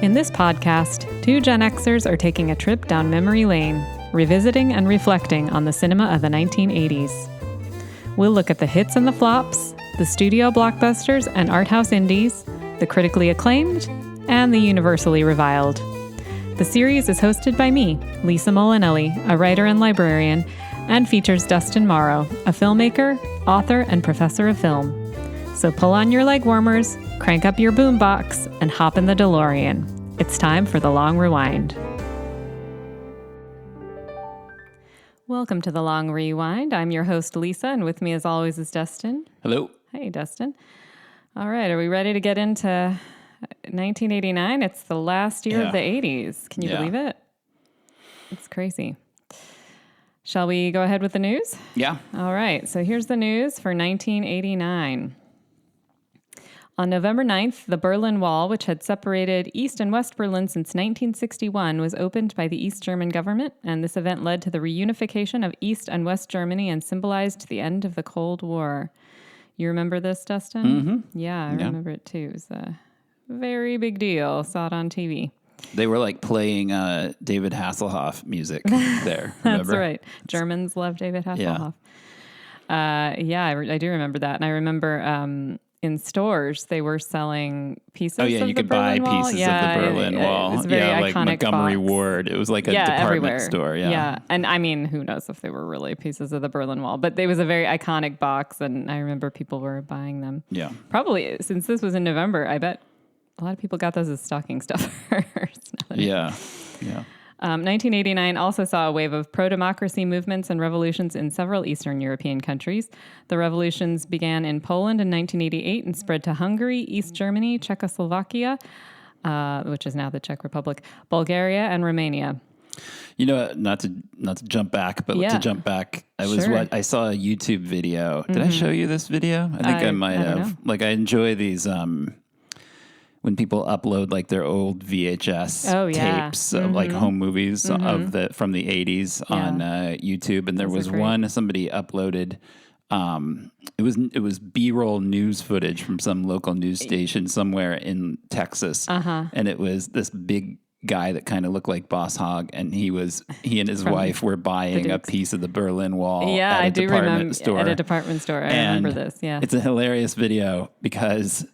In this podcast, two Gen Xers are taking a trip down memory lane, revisiting and reflecting on the cinema of the 1980s. We'll look at the hits and the flops, the studio blockbusters and art house indies, the critically acclaimed, and the universally reviled. The series is hosted by me, Lisa Molinelli, a writer and librarian, and features Dustin Morrow, a filmmaker, author, and professor of film. So pull on your legwarmers, crank up your boombox, and hop in the DeLorean. It's time for the Long Rewind. Welcome to the Long Rewind. I'm your host, Lisa, and with me as always is Dustin. Hello. Hey, Dustin. All right, are we ready to get into 1989? It's the last year of the 80s. Can you believe it? It's crazy. Shall we go ahead with the news? Yeah. All right, so here's the news for 1989. On November 9th, the Berlin Wall, which had separated East and West Berlin since 1961, was opened by the East German government, and this event led to the reunification of East and West Germany and symbolized the end of the Cold War. You remember this, Dustin? Mm-hmm. Yeah, I remember it too. It was a very big deal. Saw it on TV. They were like playing David Hasselhoff music there. That's right. Germans love David Hasselhoff. I do remember that. And I remember in stores, they were selling pieces of the Berlin Wall. You could buy pieces of the Berlin Wall. It was very iconic like Montgomery box. Ward. It was like a department everywhere. store. Yeah. And I mean, who knows if they were really pieces of the Berlin Wall, but it was a very iconic box, and I remember people were buying them. Yeah. Probably, since this was in November, I bet a lot of people got those as stocking stuffers. Yeah. 1989 also saw a wave of pro-democracy movements and revolutions in several Eastern European countries. The revolutions began in Poland in 1988 and spread to Hungary, East Germany, Czechoslovakia, which is now the Czech Republic, Bulgaria, and Romania. You know, not to jump back, but to jump back, I saw a YouTube video. Did I show you this video? I think I might have. Like, I enjoy these when people upload like their old VHS tapes of like home movies from the 80s on YouTube, and there was one somebody uploaded. It was B-roll news footage from some local news station somewhere in Texas, and it was this big guy that kind of looked like Boss Hogg, and he and his wife were buying a piece of the Berlin Wall at a department store. At a department store. I remember this. Yeah, it's a hilarious video because.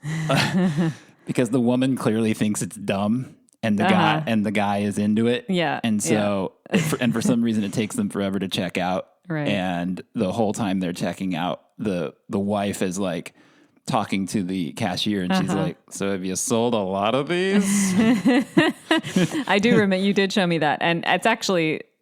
Because the woman clearly thinks it's dumb, and the guy is into it. Yeah, and so and for some reason it takes them forever to check out. Right. And the whole time they're checking out, the wife is like talking to the cashier, and she's like, "So have you sold a lot of these?" I do remember you did show me that, and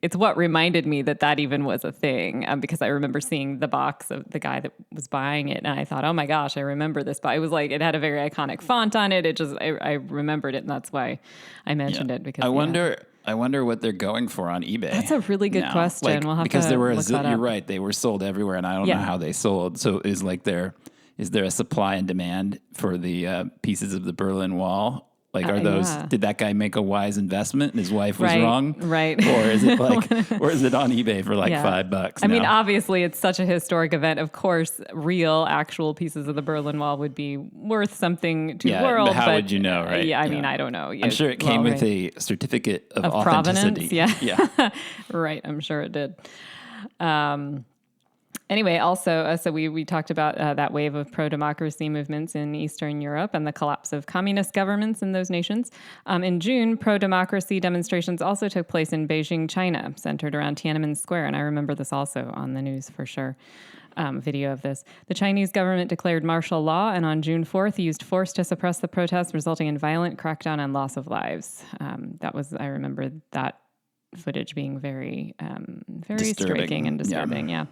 it's what reminded me that even was a thing, because I remember seeing the box of the guy that was buying it, and I thought, oh my gosh, I remember this. But it was like, it had a very iconic font on it. I remembered it, and that's why I mentioned it. Because I wonder what they're going for on eBay. That's a really good question. Like, we'll have because to there were look that up. You're right, they were sold everywhere, and I don't know how they sold. So is there a supply and demand for the pieces of the Berlin Wall? Like, did that guy make a wise investment and his wife was wrong? Right. Or is it or is it on eBay for like $5? I mean, obviously it's such a historic event. Of course, real actual pieces of the Berlin Wall would be worth something to the world. But how would you know, right? I mean, I don't know. I'm sure it came with a certificate of provenance. authenticity. Yeah. Right. I'm sure it did. Anyway, also, so we talked about that wave of pro-democracy movements in Eastern Europe and the collapse of communist governments in those nations. In June, pro-democracy demonstrations also took place in Beijing, China, centered around Tiananmen Square, and I remember this also on the news for sure. Video of this. The Chinese government declared martial law, and on June 4th used force to suppress the protests, resulting in violent crackdown and loss of lives. I remember that footage being very striking and disturbing. Yeah.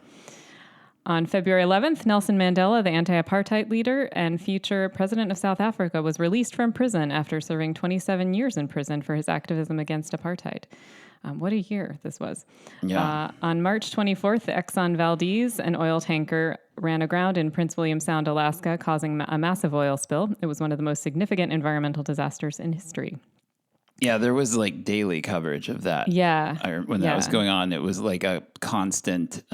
On February 11th, Nelson Mandela, the anti-apartheid leader and future president of South Africa, was released from prison after serving 27 years in prison for his activism against apartheid. What a year this was. Yeah. On March 24th, the Exxon Valdez, an oil tanker, ran aground in Prince William Sound, Alaska, causing a massive oil spill. It was one of the most significant environmental disasters in history. Yeah, there was like daily coverage of that. Yeah. When that was going on, it was like a constant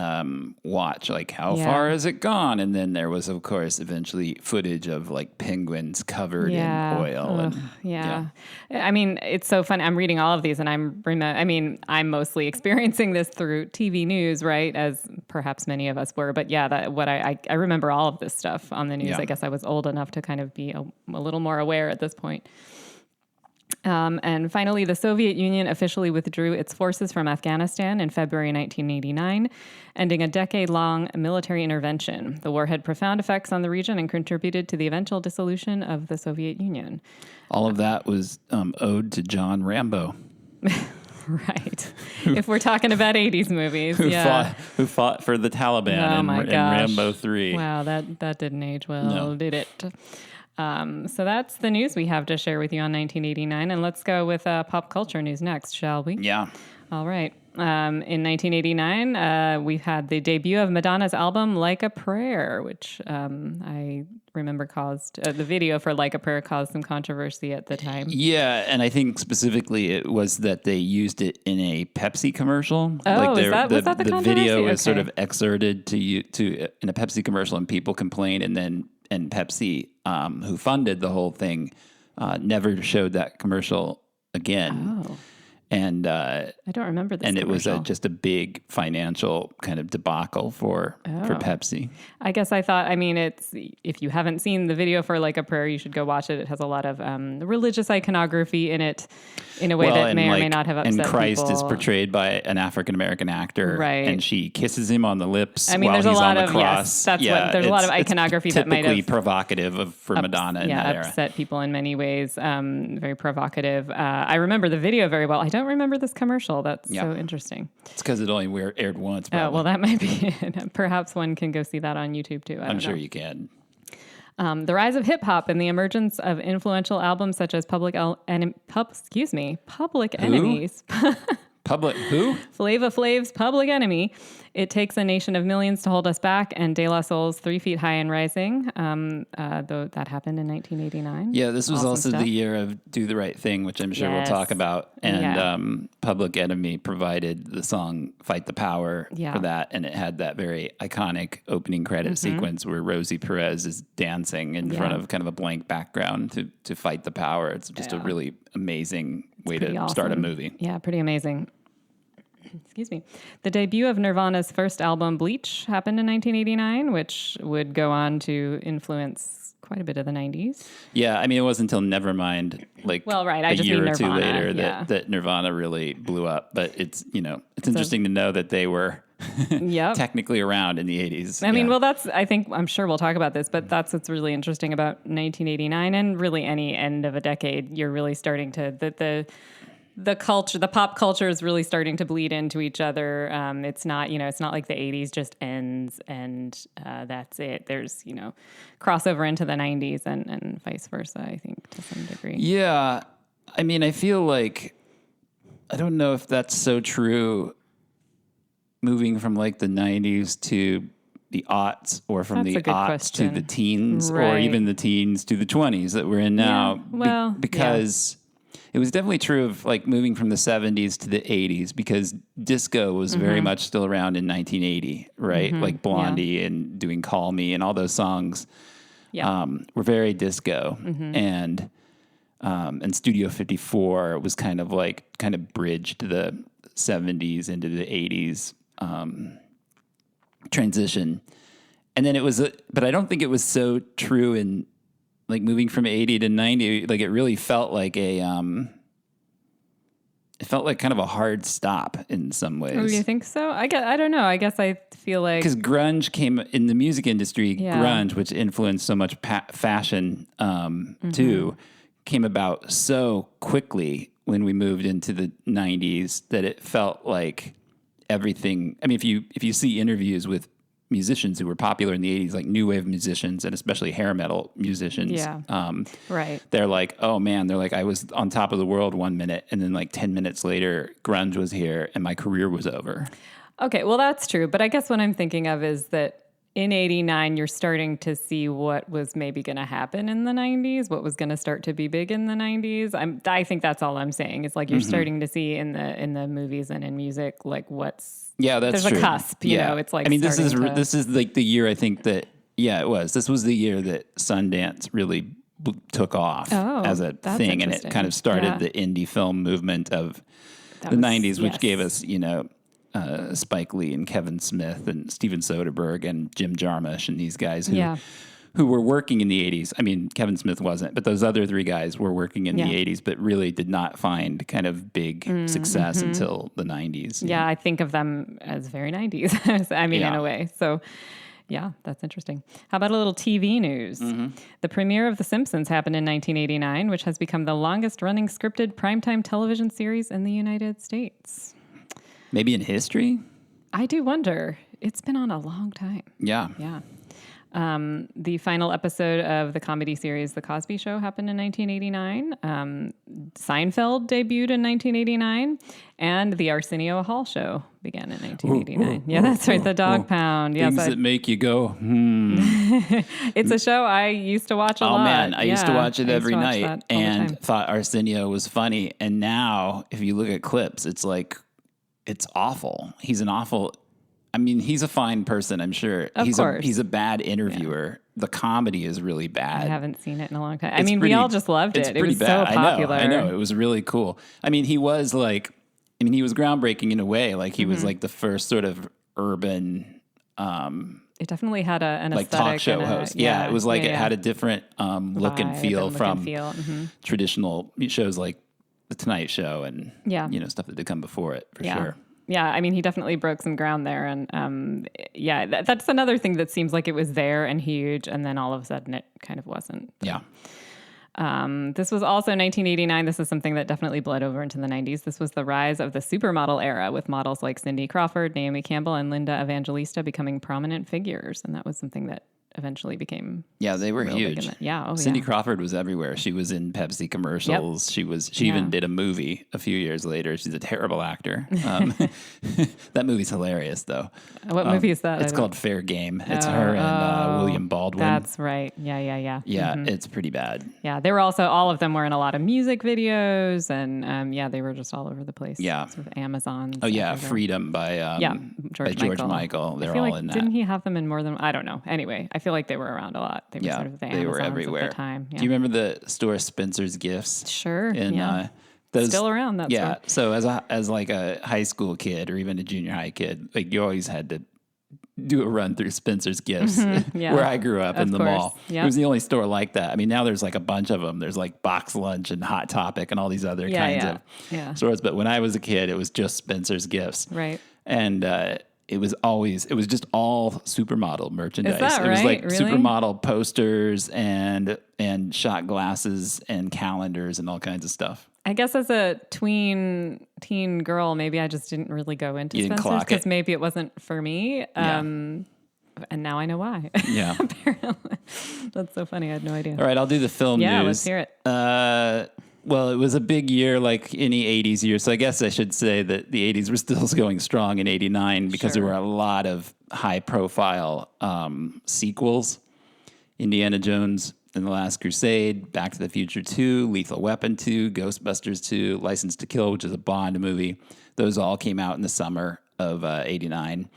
watch, like how far has it gone? And then there was, of course, eventually footage of like penguins covered in oil. I mean, it's so fun. I'm reading all of these and I'm mostly experiencing this through TV news, right? As perhaps many of us were. But I remember all of this stuff on the news. I guess I was old enough to kind of be a little more aware at this point. And finally, the Soviet Union officially withdrew its forces from Afghanistan in February 1989, ending a decade-long military intervention. The war had profound effects on the region and contributed to the eventual dissolution of the Soviet Union. All of that was owed to John Rambo. Right. If we're talking about 80s movies. Who fought for the Taliban in Rambo 3. Wow, that didn't age well, did it? So that's the news we have to share with you on 1989. And let's go with pop culture news next, shall we? Yeah. All right. In 1989, we had the debut of Madonna's album, Like a Prayer, which I remember caused, the video for Like a Prayer caused some controversy at the time. Yeah, and I think specifically it was that they used it in a Pepsi commercial. Oh, was that the controversy? Video was sort of excerpted in a Pepsi commercial, and people complained, and Pepsi, who funded the whole thing, never showed that commercial again. Oh. And I don't remember this. And commercial. It was just a big financial kind of debacle for Pepsi. I guess I thought, it's, if you haven't seen the video for Like a Prayer, you should go watch it. It has a lot of religious iconography in it, in a way that may or may not have upset people. And Christ is portrayed by an African-American actor, right? And she kisses him on the lips while there's he's a lot on of the cross. Yes, there's a lot of iconography that might have typically provocative for Madonna in that era. Upset people in many ways. Very provocative. I remember the video very well. I don't remember this commercial. That's so interesting. It's because it only aired once. Probably. Well, that might be it. Perhaps one can go see that on YouTube too. I'm sure you can. The rise of hip hop and the emergence of influential albums such as Public Enemies. Public who? Flava Flav's Public Enemy. It Takes a Nation of Millions to Hold Us Back, and De La Soul's 3 Feet High and Rising, though that happened in 1989. Yeah, this was also the year of Do the Right Thing, which I'm sure we'll talk about. And Public Enemy provided the song Fight the Power for that, and it had that very iconic opening credit sequence where Rosie Perez is dancing in front of kind of a blank background to fight the power. It's just a really amazing way to start a movie. Yeah, pretty amazing. Excuse me. The debut of Nirvana's first album, Bleach, happened in 1989, which would go on to influence quite a bit of the 90s. Yeah, it wasn't until Nevermind, a year or two later, that Nirvana really blew up. But it's interesting to know that they were technically around in the 80s. I'm sure we'll talk about this, but that's what's really interesting about 1989 and really any end of a decade. You're really starting to, the culture, the pop culture is really starting to bleed into each other. It's not like the 80s just ends and that's it. There's, crossover into the 90s and vice versa, I think, to some degree. Yeah. I feel like, I don't know if that's so true moving from like the 90s to the aughts or from the aughts to the teens or even the teens to the 20s that we're in now. Because it was definitely true of like moving from the 70s to the 80s because disco was very much still around in 1980, right? Like Blondie and doing Call Me and all those songs were very disco. And Studio 54 was kind of bridged the 70s into the 80s transition. And then but I don't think it was so true in like moving from 80 to 90, like it really felt like it felt like kind of a hard stop in some ways. Oh, you think so? I don't know. I guess I feel like because grunge came in the music industry. Grunge, which influenced so much fashion too, came about so quickly when we moved into the 90s that it felt like everything. If you see interviews with musicians who were popular in the 80s, like new wave musicians and especially hair metal musicians. Right. They're like, oh man, I was on top of the world 1 minute and then like 10 minutes later, grunge was here and my career was over. Okay, well that's true. But I guess what I'm thinking of is that in 89, you're starting to see what was maybe going to happen in the 90s, what was going to start to be big in the 90s. I think that's all I'm saying. It's like you're starting to see in the movies and in music, like what's... Yeah, that's there's true. a cusp, you know, it's like... I mean, this is like the year I think that, it was. This was the year that Sundance really took off as a thing, and it kind of started the indie film movement of the 90s, which gave us, Spike Lee and Kevin Smith and Steven Soderbergh and Jim Jarmusch and these guys who were working in the 80s. I mean, Kevin Smith wasn't, but those other three guys were working in the 80s, but really did not find kind of big success until the 90s. Yeah, I think of them as very 90s. I mean, in a way. So, yeah, that's interesting. How about a little TV news? The premiere of The Simpsons happened in 1989, which has become the longest-running scripted primetime television series in the United States. Maybe in history? I do wonder. It's been on a long time. Yeah. Yeah. The final episode of the comedy series The Cosby Show happened in 1989. Seinfeld debuted in 1989. And The Arsenio Hall Show began in 1989. Yeah, that's right. The Dog Pound. Things that make you go, It's a show I used to watch a lot. Oh, man. I used to watch it every night and thought Arsenio was funny. And now, if you look at clips, it's like, it's awful. He's an awful... I mean, he's a fine person, I'm sure. Of course. He's a bad interviewer. Yeah. The comedy is really bad. I haven't seen it in a long time. We all just loved it. It was bad. So popular. I know. It was really cool. I mean, he was groundbreaking in a way. Like, he was like the first sort of urban... it definitely had an like aesthetic. Talk show host. Yeah, it was like it had a different look and feel from traditional shows like The Tonight Show and stuff that had come before it, for sure. Yeah, I mean, he definitely broke some ground there. And that's another thing that seems like it was there and huge, and then all of a sudden it kind of wasn't. Yeah. This was also 1989. This is something that definitely bled over into the 90s. This was the rise of the supermodel era, with models like Cindy Crawford, Naomi Campbell, and Linda Evangelista becoming prominent figures. And that was something that eventually became they were huge. Cindy Crawford was everywhere. She was in Pepsi commercials. Yep. She even did a movie a few years later. She's a terrible actor. That movie's hilarious though. What movie is that? It's called Fair Game. It's her and William Baldwin. That's right. Yeah. Yeah, it's pretty bad. Yeah, they were also, all of them were in a lot of music videos, and they were just all over the place. Yeah. Sort of Amazon. Oh yeah, Freedom by George Michael. They're all in that. Didn't he have them in more than, I don't know. Anyway, I feel like they were around a lot. They were sort of the Amazons were everywhere at the time. Yeah. Do you remember the store Spencer's Gifts? Sure. Those, still around. That store. So as like a high school kid or even a junior high kid, like you always had to do a run through Spencer's Gifts where I grew up in the mall. Yep. It was the only store like that. I mean, now there's like a bunch of them. There's like Box Lunch and Hot Topic and all these other kinds of stores. But when I was a kid, it was just Spencer's Gifts. Right. And it was just all supermodel merchandise. Is that It was right? like Really? supermodel posters and shot glasses and calendars and all kinds of stuff. I guess as a teen girl, maybe I just didn't really go into Spencer's because maybe it wasn't for me. And now I know why. Yeah. Apparently. That's so funny. I had no idea. All right, I'll do the film news. Yeah, let's hear it. Well, it was a big year like any 80s year. So I guess I should say that the 80s were still going strong in 89 because there were a lot of high profile sequels. Indiana Jones and the Last Crusade, Back to the Future 2, Lethal Weapon 2, Ghostbusters 2, License to Kill, which is a Bond movie. Those all came out in the summer of 89.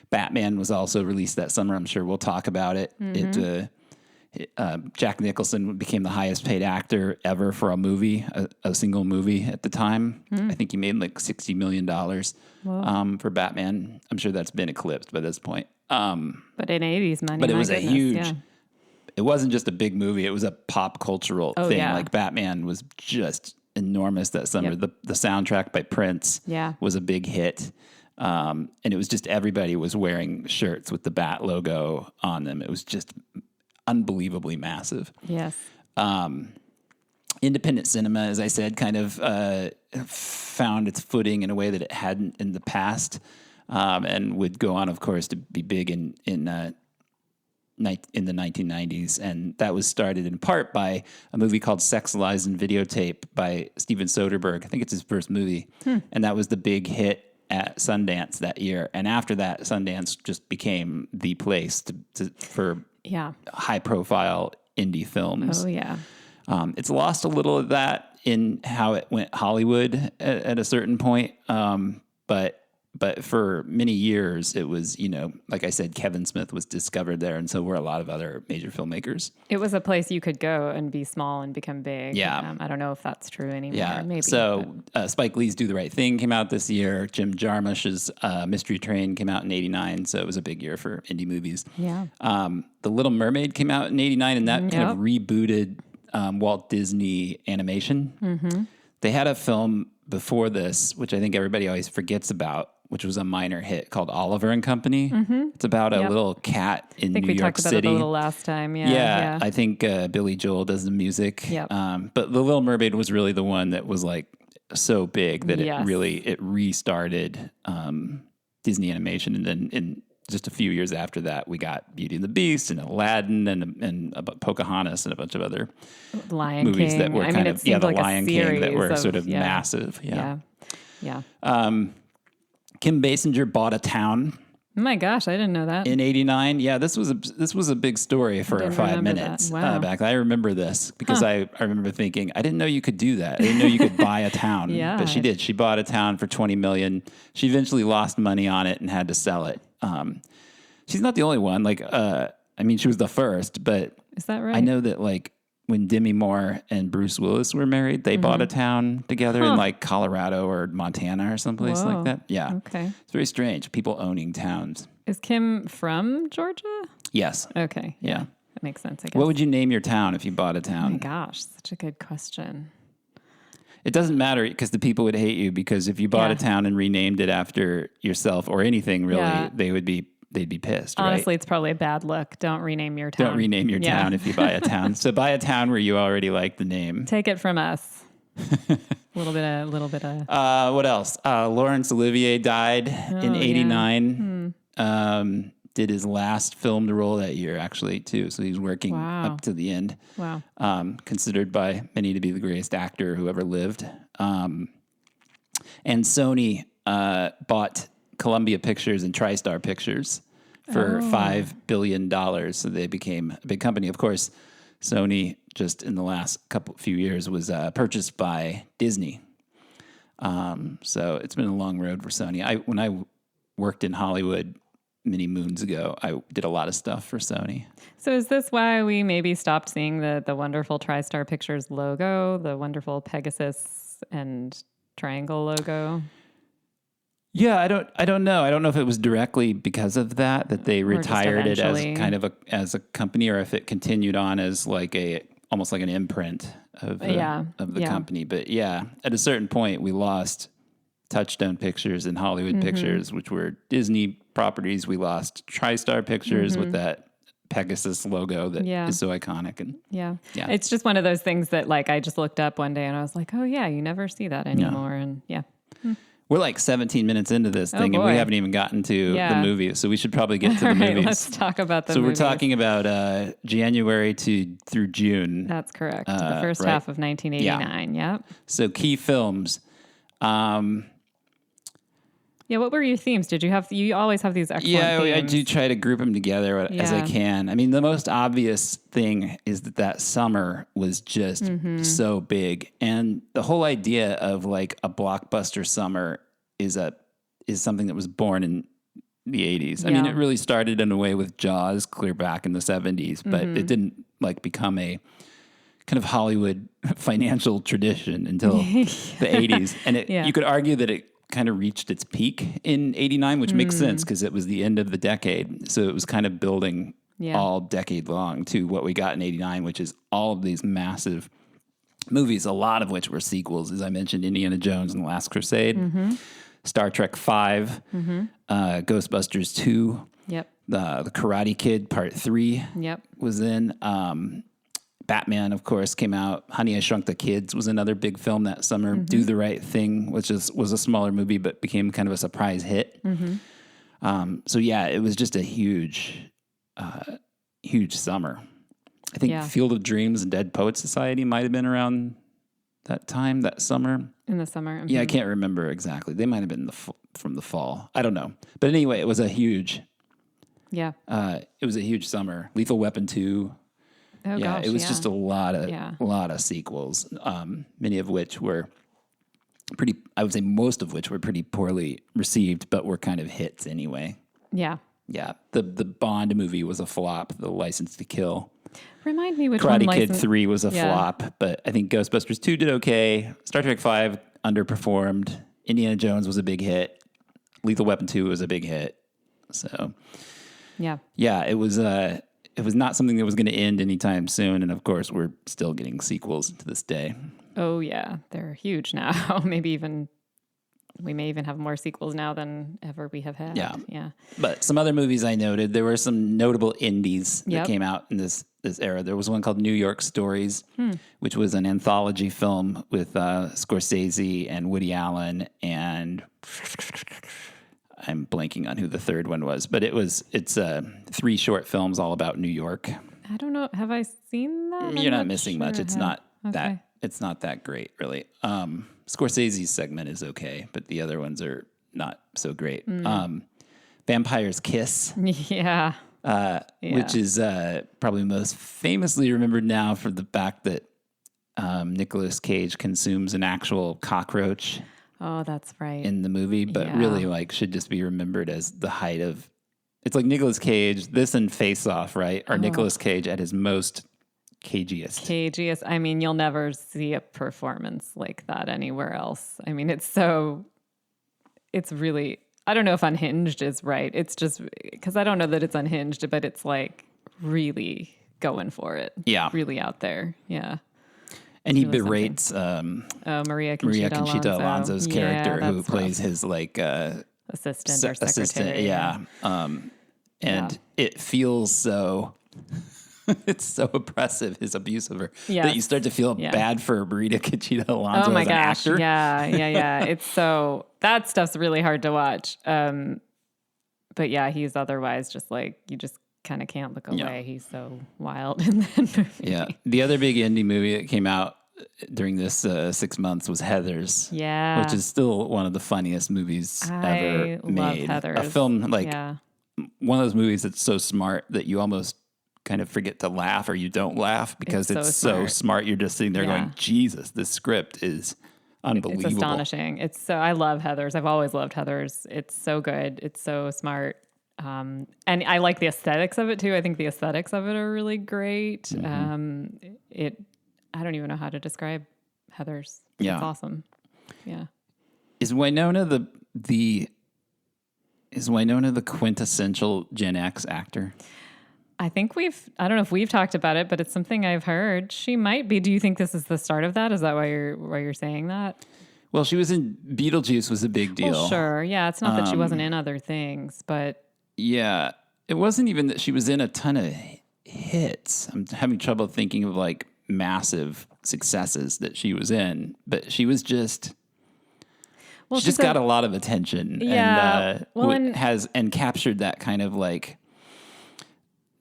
Batman was also released that summer. I'm sure we'll talk about it. Mm-hmm. Jack Nicholson became the highest paid actor ever for a movie, a single movie at the time. I think he made like $60 million for Batman. I'm sure that's been eclipsed by this point. But in 80s money, but it was a huge... It wasn't just a big movie. It was a pop cultural thing. Yeah. Like Batman was just enormous that summer. Yep. The soundtrack by Prince was a big hit. And it was just everybody was wearing shirts with the Bat logo on them. It was just unbelievably massive. Yes. Independent cinema, as I said, kind of found its footing in a way that it hadn't in the past, and would go on, of course, to be big in the 1990s. And that was started in part by a movie called Sex, Lies, and Videotape by Steven Soderbergh. I think it's his first movie. And that was the big hit at Sundance that year. And after that, Sundance just became the place for high profile indie films. Oh, yeah. It's lost a little of that in how it went Hollywood at a certain point. But for many years, it was, like I said, Kevin Smith was discovered there. And so were a lot of other major filmmakers. It was a place you could go and be small and become big. Yeah. I don't know if that's true anymore. Yeah. Maybe. So Spike Lee's Do the Right Thing came out this year. Jim Jarmusch's Mystery Train came out in 89. So it was a big year for indie movies. Yeah. The Little Mermaid came out in 89, and that kind of rebooted Walt Disney animation. Mm-hmm. They had a film before this, which I think everybody always forgets about, which was a minor hit called Oliver and Company. Mm-hmm. It's about a little cat in New York City. I think we talked about it a little last time. Yeah. I think Billy Joel does the music. Yep. But The Little Mermaid was really the one that was like so big that it restarted Disney animation. And then in just a few years after that, we got Beauty and the Beast and Aladdin and Pocahontas and a bunch of other movies that were the Lion King that were sort of massive. Yeah. Kim Basinger bought a town. Oh my gosh, I didn't know that. In 89. Yeah, this was a big story for 5 minutes back. I remember this because I remember thinking, I didn't know you could do that. I didn't know you could buy a town. But she did. She bought a town for $20 million. She eventually lost money on it and had to sell it. She's not the only one. She was the first, but is that right? I know that when Demi Moore and Bruce Willis were married, they bought a town together in Colorado or Montana or someplace like that. Yeah. Okay. It's very strange. People owning towns. Is Kim from Georgia? Yes. Okay. Yeah. That makes sense, I guess. What would you name your town if you bought a town? Oh my gosh, such a good question. It doesn't matter because the people would hate you because if you bought a town and renamed it after yourself or anything really, they'd be pissed. Honestly, right? It's probably a bad look. Don't rename your town. Don't rename your town if you buy a town. So buy a town where you already like the name. Take it from us. A little bit of. What else? Laurence Olivier died in 89. Did his last film role that year, actually, too. So he's working up to the end. Wow. Considered by many to be the greatest actor who ever lived. And Sony bought Columbia Pictures and TriStar Pictures for $5 billion. So they became a big company. Of course, Sony, just in the last few years, was purchased by Disney. So it's been a long road for Sony. When I worked in Hollywood many moons ago, I did a lot of stuff for Sony. So is this why we maybe stopped seeing the wonderful TriStar Pictures logo, the wonderful Pegasus and triangle logo? Yeah, I don't know. I don't know if it was directly because of that they retired it as kind of as a company, or if it continued on as almost like an imprint of the company. But yeah, at a certain point, we lost Touchstone Pictures and Hollywood Pictures, which were Disney properties. We lost TriStar Pictures with that Pegasus logo that is so iconic. And it's just one of those things that I just looked up one day and I was like, oh yeah, you never see that anymore. And we're 17 minutes into this thing, and we haven't even gotten to the movie, so we should probably get to the movies. Let's talk about the movies. So we're talking about January through June. That's correct. The first half of 1989. Yeah. So key films. What were your themes? Did you have? You always have these excellent themes. I do try to group them together as I can. I mean, the most obvious thing is that summer was just so big, and the whole idea of a blockbuster summer is something that was born in the 80s. I mean, it really started in a way with Jaws clear back in the 70s, but it didn't become a kind of Hollywood financial tradition until the 80s, and you could argue that it kind of reached its peak in 89, which makes sense because it was the end of the decade. So it was kind of building all decade long to what we got in 89, which is all of these massive movies, a lot of which were sequels. As I mentioned, Indiana Jones and the Last Crusade, Star Trek V, Ghostbusters 2, the Karate Kid Part 3 was in. Batman, of course, came out. Honey, I Shrunk the Kids was another big film that summer. Do the Right Thing, which was a smaller movie, but became kind of a surprise hit. So it was just a huge summer. I think Field of Dreams and Dead Poets Society might have been around that time, that summer. In the summer. Yeah, I can't remember exactly. They might have been the from the fall. I don't know. But anyway, it was a huge summer. Lethal Weapon 2. Oh, yeah, gosh, it was just a lot of sequels, many of which were I would say most of which were pretty poorly received, but were kind of hits anyway. Yeah. Yeah. The Bond movie was a flop. The License to Kill. Remind me which Karate one. Kid 3 was a flop, but I think Ghostbusters 2 did okay. Star Trek 5 underperformed. Indiana Jones was a big hit. Lethal Weapon 2 was a big hit. So, yeah, it was not something that was going to end anytime soon. And of course, we're still getting sequels to this day. Oh yeah, they're huge now. We may even have more sequels now than ever we have had. Yeah. But some other movies I noted, there were some notable indies that came out in this era. There was one called New York Stories, which was an anthology film with Scorsese and Woody Allen, and I'm blanking on who the third one was, but it's 3 short films all about New York. I don't know. Have I seen that? You're not missing much. It's not that great, really. Scorsese's segment is okay, but the other ones are not so great. Vampire's Kiss. Yeah. Which is probably most famously remembered now for the fact that Nicolas Cage consumes an actual cockroach. Oh, that's right. In the movie, but really should just be remembered as the height of... It's like Nicolas Cage, this and Face Off, right? Or Nicolas Cage at his most cagiest. I mean, you'll never see a performance like that anywhere else. I mean, it's really... I don't know if unhinged is right. It's just because I don't know that it's unhinged, but it's like really going for it. Yeah. Really out there. Yeah. And he berates Maria Conchita Alonso's character, who plays his assistant or secretary. Yeah. And it feels so... it's so oppressive, his abuse of her, that you start to feel bad for Maria Conchita Alonso as an actor. Yeah. It's so... That stuff's really hard to watch. But yeah, he's otherwise just like, you just kind of can't look away. Yeah. He's so wild in that movie. Yeah. The other big indie movie that came out during this 6 months was Heathers. Yeah. Which is still one of the funniest movies ever made. Love Heathers. A film one of those movies that's so smart that you almost kind of forget to laugh, or you don't laugh because it's so smart. You're just sitting there going, Jesus, this script is unbelievable. It's astonishing. I love Heathers. I've always loved Heathers. It's so good. It's so smart. And I like the aesthetics of it too. I think the aesthetics of it are really great. Mm-hmm. I don't even know how to describe Heathers. Yeah. It's awesome. Yeah. Is Winona the quintessential Gen X actor? I think I don't know if we've talked about it, but it's something I've heard. She might be. Do you think this is the start of that? Is that why you're saying that? Well, she was in Beetlejuice, was a big deal. Well, sure. Yeah. It's not that she wasn't in other things, but. Yeah. It wasn't even that she was in a ton of hits. I'm having trouble thinking of massive successes that she was in, but she was just... Well, she just got a lot of attention. Yeah. And captured that kind of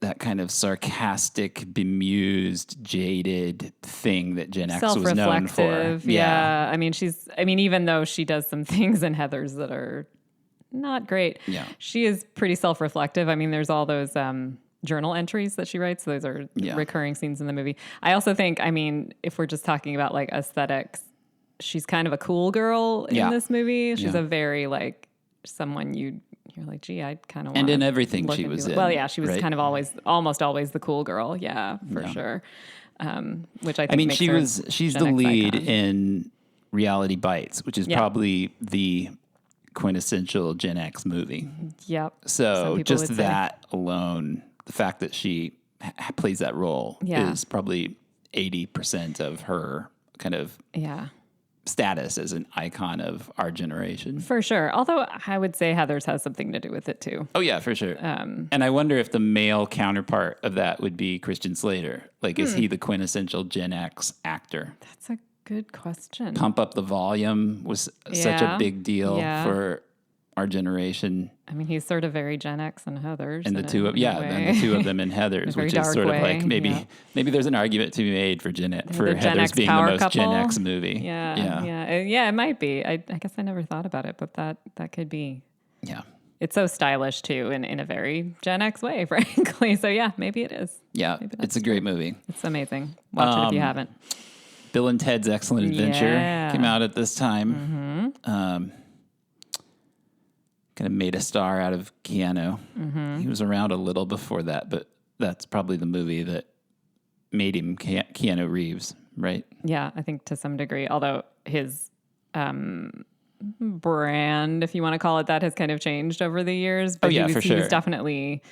that kind of sarcastic, bemused, jaded thing that Gen X was known for. Yeah. I mean, even though she does some things in Heathers that are not great, she is pretty self-reflective. I mean, there's all those journal entries that she writes. Those are recurring scenes in the movie. I also think, if we're just talking about aesthetics, she's kind of a cool girl in this movie. She's a very someone you're like, gee, I'd kind of want. And in everything she was in. Well, yeah, she was kind of almost always the cool girl. Yeah, for sure. Which I think she's the lead in Reality Bites, which is probably the quintessential Gen X movie. Yep. So just that alone, the fact that she plays that role is probably 80% of her kind of status as an icon of our generation. For sure. Although I would say Heathers has something to do with it too. Oh yeah, for sure. And I wonder if the male counterpart of that would be Christian Slater. Is he the quintessential Gen X actor? That's a good question. Pump Up the Volume was such a big deal for our generation. I mean, he's sort of very Gen X and Heathers. And the two of them in Heathers, which is sort of like maybe there's an argument to be made for Heathers being the most Gen X movie. Yeah, it might be. I guess I never thought about it, but that could be. Yeah. It's so stylish too, in a very Gen X way, frankly. So yeah, maybe it is. Yeah, it's a great movie. It's amazing. Watch it if you haven't. Bill and Ted's Excellent Adventure came out at this time. Kind of made a star out of Keanu. He was around a little before that, but that's probably the movie that made him Keanu Reeves, right? Yeah, I think to some degree, although his brand, if you want to call it that, has kind of changed over the years. But for sure. He was definitely...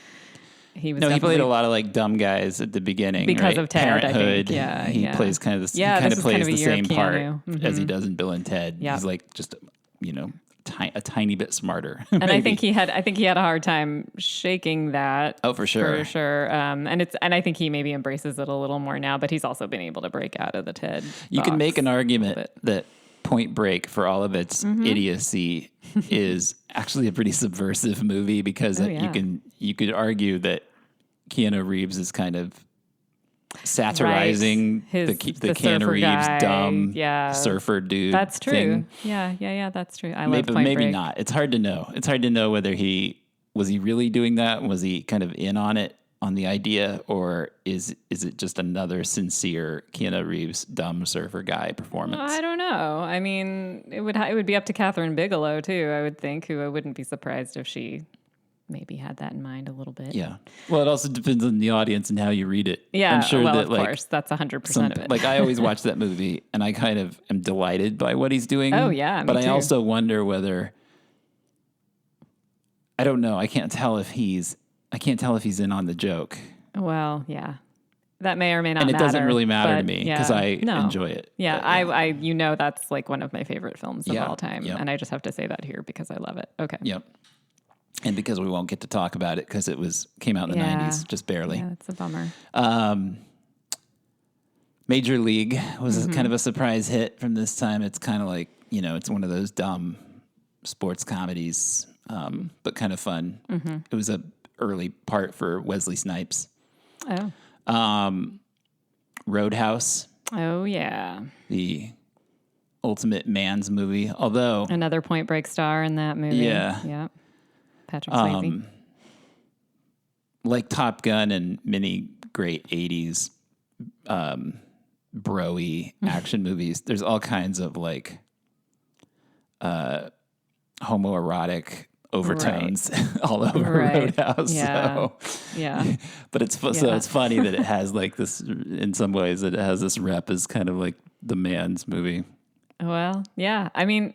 He played a lot of like dumb guys at the beginning because of Ted. Parenthood. I think. He plays kind of the same part as he does in Bill and Ted. Yeah. He's like just a tiny bit smarter. And I think he had a hard time shaking that. Oh, for sure, for sure. And I think he maybe embraces it a little more now. But he's also been able to break out of the Ted. You can make an argument that Point Break, for all of its idiocy, is actually a pretty subversive movie because you could argue that Keanu Reeves is kind of satirizing the Keanu Reeves guy. Dumb surfer dude. That's true. Thing. Yeah, that's true. I love Point Break. Maybe not. It's hard to know. It's hard to know whether he really doing that? Was he kind of in on it, on the idea, or is it just another sincere Keanu Reeves dumb surfer guy performance? I don't know. I mean, it would be up to Catherine Bigelow too, I would think, who I wouldn't be surprised if she maybe had that in mind a little bit. Yeah. Well, it also depends on the audience and how you read it. Yeah. I'm sure of course, that's 100% of it. Like I always watch that movie and I kind of am delighted by what he's doing. Oh yeah. But I also wonder whether, I don't know. I can't tell if he's in on the joke. Well, yeah. That may or may not matter. And it doesn't really matter to me because I enjoy it. Yeah, but, that's like one of my favorite films of all time. Yep. And I just have to say that here because I love it. Okay. Yep. And because we won't get to talk about it because came out in the 90s, just barely. Yeah, it's a bummer. Major League was kind of a surprise hit from this time. It's kind of like, it's one of those dumb sports comedies, but kind of fun. It was an early part for Wesley Snipes. Oh. Roadhouse. Oh, yeah. The ultimate man's movie, although... Another Point Break star in that movie. Yeah. Yep. Patrick Swayze. Like Top Gun and many great 80s bro-y action movies, there's all kinds of like homoerotic overtones all over Roadhouse. Yeah. So. Yeah. But so it's funny that it has like this, in some ways, it has this rep as kind of like the man's movie. Well, yeah. I mean,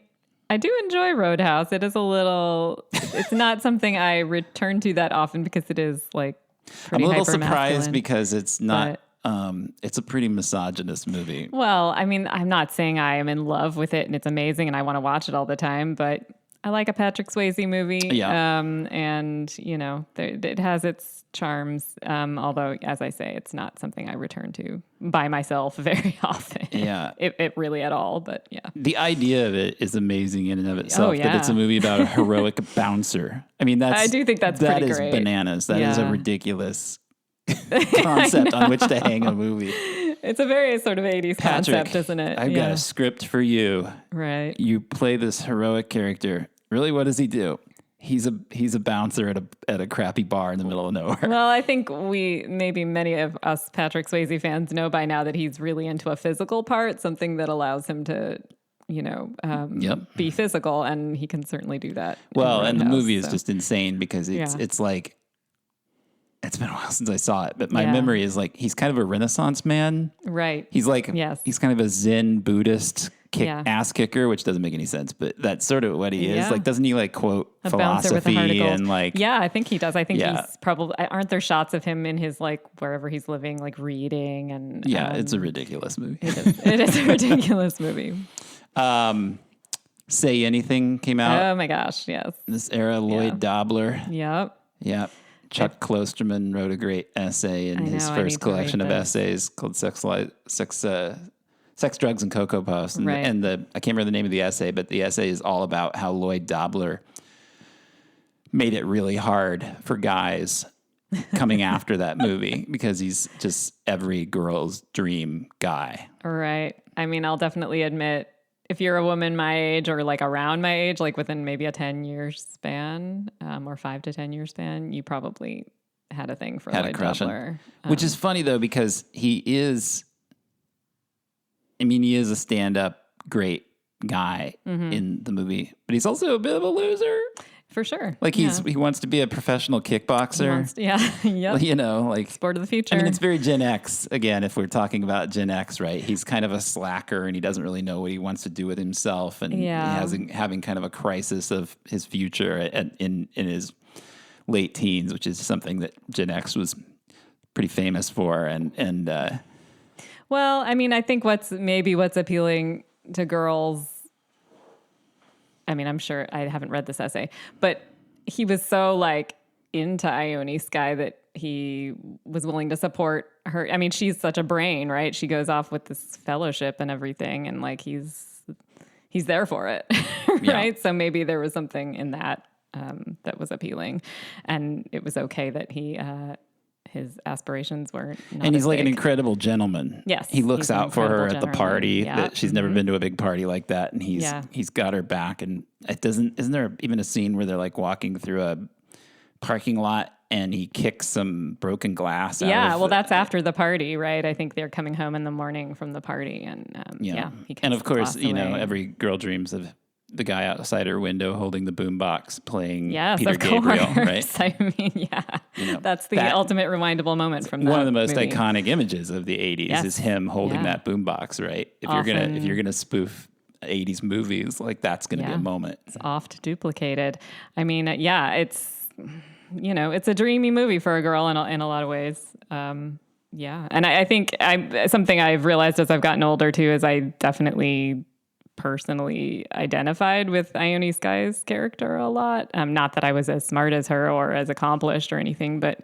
I do enjoy Roadhouse. It is it's not something I return to that often because it is like pretty I'm a little surprised because it's not, but, it's a pretty misogynist movie. Well, I mean, I'm not saying I am in love with it and it's amazing and I want to watch it all the time, but I like a Patrick Swayze movie. Yeah. And, it has its charms. Although, as I say, it's not something I return to by myself very often. Yeah. it really at all, but yeah. The idea of it is amazing in and of itself, that it's a movie about a heroic bouncer. I mean, I do think that pretty is great. Bananas. That is a ridiculous concept on which to hang a movie. It's a very sort of 80s concept, isn't it? I've got a script for you. Right. You play this heroic character. Really, what does he do? He's a bouncer at a crappy bar in the middle of nowhere. Well, I think many of us Patrick Swayze fans know by now that he's really into a physical part, something that allows him to, be physical, and he can certainly do that. Well, and the movie is just insane because it's like, it's been a while since I saw it, but my memory is like, he's kind of a Renaissance man. Right. He's like, he's kind of a Zen Buddhist ass kicker, which doesn't make any sense, but that's sort of what he is. Like, doesn't he like quote a philosophy and like? Yeah, I think he does. I think he's probably, aren't there shots of him in his like, wherever he's living, like reading and. Yeah, it's a ridiculous movie. It is a ridiculous movie. Say Anything came out. Oh my gosh, yes. This era, Lloyd Dobler. Yep. Chuck Klosterman wrote a great essay in his first collection of essays called Sex, Drugs, and Cocoa Puffs. And I can't remember the name of the essay, but the essay is all about how Lloyd Dobler made it really hard for guys coming after that movie because he's just every girl's dream guy. Right. I mean, I'll definitely admit, if you're a woman my age or like around my age, like within maybe a 10-year span, or 5 to 10 year span, you probably had a thing for Lloyd Dobler. Which is funny though, because he is a stand-up great guy in the movie, but he's also a bit of a loser. For sure. Like he wants to be a professional kickboxer. Yep. You know, like sport of the future. I mean, it's very Gen X again. If we're talking about Gen X, right? He's kind of a slacker and he doesn't really know what he wants to do with himself, and he having kind of a crisis of his future in his late teens, which is something that Gen X was pretty famous for. And well, I mean, I think what's appealing to girls, I mean, I'm sure I haven't read this essay, but he was so like into Ione Skye that he was willing to support her. I mean, she's such a brain, right? She goes off with this fellowship and everything, and like he's there for it, right? So maybe there was something in that that was appealing, and it was okay that his aspirations were not and he's like big. an incredible gentleman. Yes, he looks out for her at the party. Yeah. That she's never been to a big party like that, and he's got her back. And isn't there even a scene where they're like walking through a parking lot and he kicks some broken glass? Well, that's after the party, right? I think they're coming home in the morning from the party, and he kicks and of course, the glass away. every girl dreams of the guy outside her window holding the boombox playing Peter of Gabriel, course. right? I mean, that's the ultimate rewindable moment from that one of the most movie. iconic images of the 80s is him holding that boombox, right? If you're gonna spoof 80s movies, like that's gonna be a moment. It's oft duplicated. I mean, it's it's a dreamy movie for a girl in a lot of ways. And I think something I've realized as I've gotten older too is I definitely personally identified with Ione Skye's character a lot. Not that I was as smart as her or as accomplished or anything, but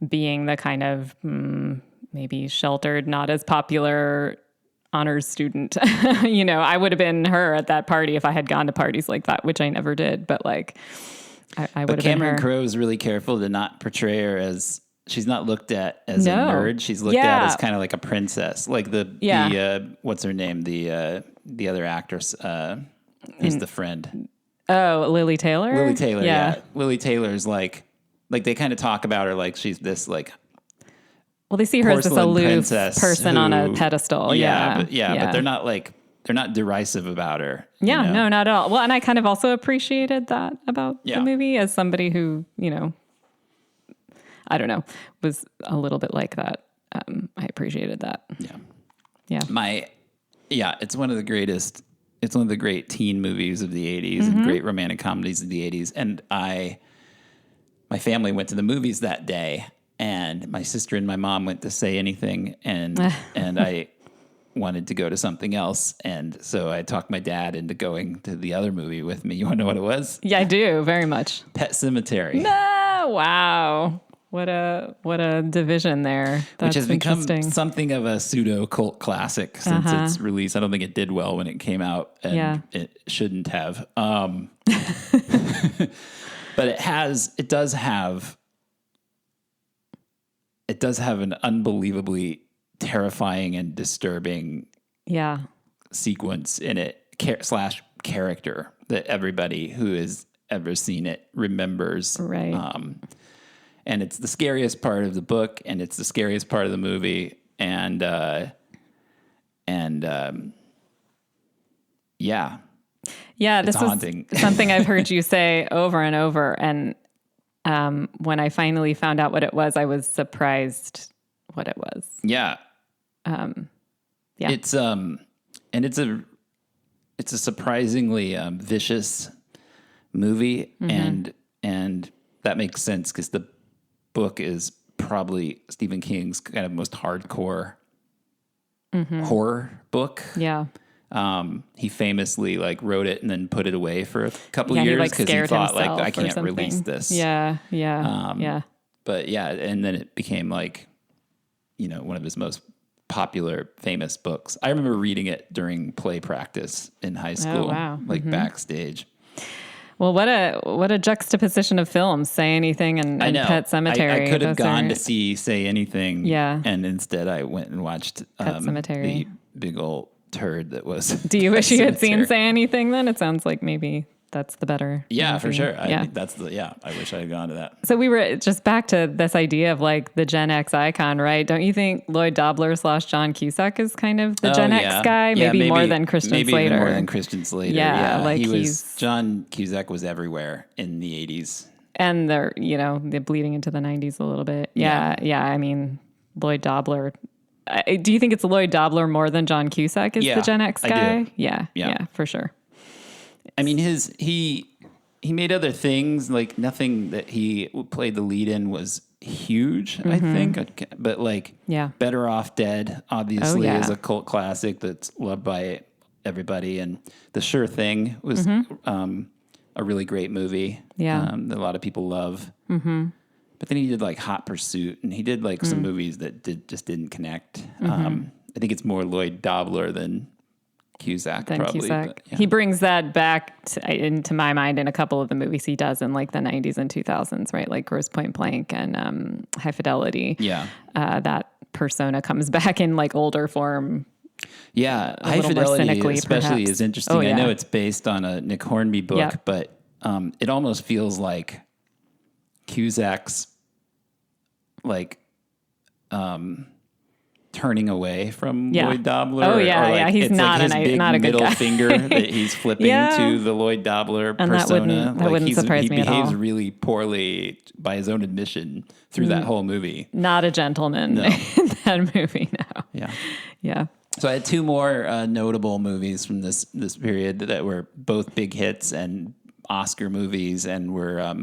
being the kind of maybe sheltered, not as popular honors student, I would have been her at that party if I had gone to parties like that, which I never did. But like, I would have been her. Cameron Crowe is really careful to not portray her as. She's not looked at as a nerd. She's looked at as kind of like a princess, like the what's her name, the other actress, who's the friend. Oh, Lily Taylor. Lily Taylor, yeah. Lily Taylor's like they kind of talk about her like she's this like. Well, they see her as this aloof person on a pedestal. But they're not derisive about her. Yeah, no, not at all. Well, and I kind of also appreciated that about the movie as somebody who I don't know, was a little bit like that. I appreciated that. Yeah. It's one of the greatest. It's one of the great teen movies of the 80s and great romantic comedies of the 80s. And my family went to the movies that day, and my sister and my mom went to Say Anything, and I wanted to go to something else. And so I talked my dad into going to the other movie with me. You want to know what it was? Yeah, I do very much. Pet Sematary. No, wow. What a division there. That's which has become something of a pseudo cult classic since its release. I don't think it did well when it came out, and it shouldn't have. But it does have an unbelievably terrifying and disturbing sequence in it / character that everybody who has ever seen it remembers. Right. And it's the scariest part of the book, and it's the scariest part of the movie, and this haunting. Is something I've heard you say over and over. And when I finally found out what it was, I was surprised what it was. Yeah. It's a surprisingly vicious movie, and that makes sense because the book is probably Stephen King's kind of most hardcore horror book. Yeah. He famously wrote it and then put it away for a couple of years because he thought I can't release this. Yeah. But and then it became one of his most popular, famous books. I remember reading it during play practice in high school, backstage. Well, what a juxtaposition of films, Say Anything and Pet Sematary. I could have gone to see Say Anything. Yeah. And instead I went and watched Pet Sematary. the big old turd that was. Do you wish you had seen Say Anything then? It sounds like maybe that's the better. Yeah, for sure. Yeah. I wish I had gone to that. So we were just back to this idea of like the Gen X icon, right? Don't you think Lloyd Dobler / John Cusack is kind of the Gen X guy? Maybe more than Christian Slater. Maybe even more than Christian Slater. Yeah, like John Cusack was everywhere in the 80s. And they're bleeding into the 90s a little bit. Yeah. I mean, Lloyd Dobler. Do you think it's Lloyd Dobler more than John Cusack is the Gen X guy? I do. Yeah, for sure. I mean, he made other things, like nothing that he played the lead in was huge, I think. But like Better Off Dead, obviously, is a cult classic that's loved by everybody. And The Sure Thing was a really great movie that a lot of people love. Mm-hmm. But then he did like Hot Pursuit, and he did like some movies that just didn't connect. I think it's more Lloyd Dobler than Cusack, probably. But, He brings that back into my mind in a couple of the movies he does in like the 90s and 2000s, right? Like Grosse Point Blank and High Fidelity. Yeah. That persona comes back in like older form. Yeah. High Fidelity especially is interesting. I know it's based on a Nick Hornby book, but it almost feels like Cusack's like turning away from Lloyd Dobler. Oh yeah, like, he's not like his big not a good middle guy. finger that he's flipping to the Lloyd Dobler and persona. That wouldn't surprise me at all. He behaves really poorly by his own admission through that whole movie. Not a gentleman in that movie. No. Yeah. So I had two more notable movies from this period that were both big hits and Oscar movies and were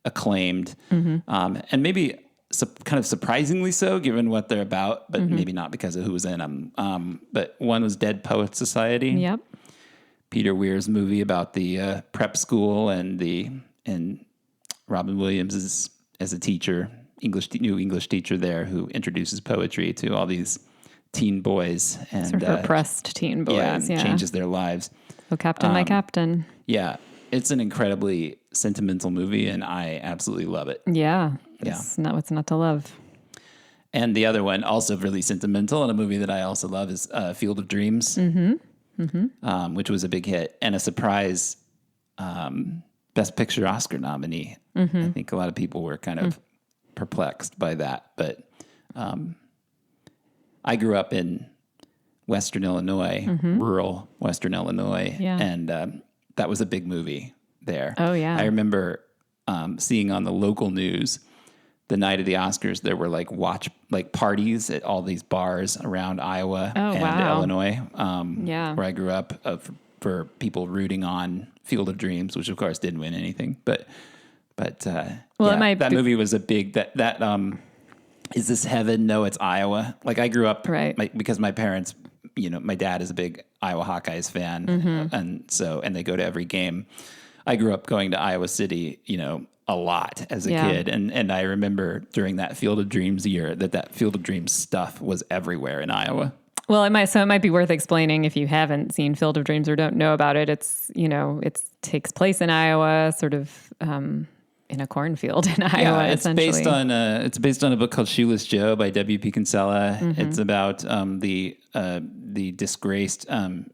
acclaimed, and maybe kind of surprisingly so, given what they're about, but maybe not because of who was in them. But one was Dead Poets Society. Yep. Peter Weir's movie about the prep school and Robin Williams as a teacher, new English teacher there, who introduces poetry to all these teen boys and sort of repressed teen boys. Yeah, changes their lives. Oh, Captain, my Captain. Yeah, it's an incredibly sentimental movie, and I absolutely love it. Yeah. It's not what's not to love. And the other one, also really sentimental, and a movie that I also love is Field of Dreams, which was a big hit and a surprise Best Picture Oscar nominee. I think a lot of people were kind of perplexed by that, but I grew up in Western Illinois, rural Western Illinois, and that was a big movie there. Oh, yeah. I remember seeing on the local news the night of the Oscars, there were like parties at all these bars around Iowa and Illinois, where I grew up, for people rooting on Field of Dreams, which of course didn't win anything, but that movie was a big that is this heaven? No, it's Iowa. Like I grew up because my parents, my dad is a big Iowa Hawkeyes fan, and they go to every game. I grew up going to Iowa City, a lot as a kid. And I remember during that Field of Dreams year that Field of Dreams stuff was everywhere in Iowa. Well, it might be worth explaining if you haven't seen Field of Dreams or don't know about it. It's, it takes place in Iowa, sort of in a cornfield in Iowa, essentially. It's based on a book called Shoeless Joe by W.P. Kinsella. It's about the disgraced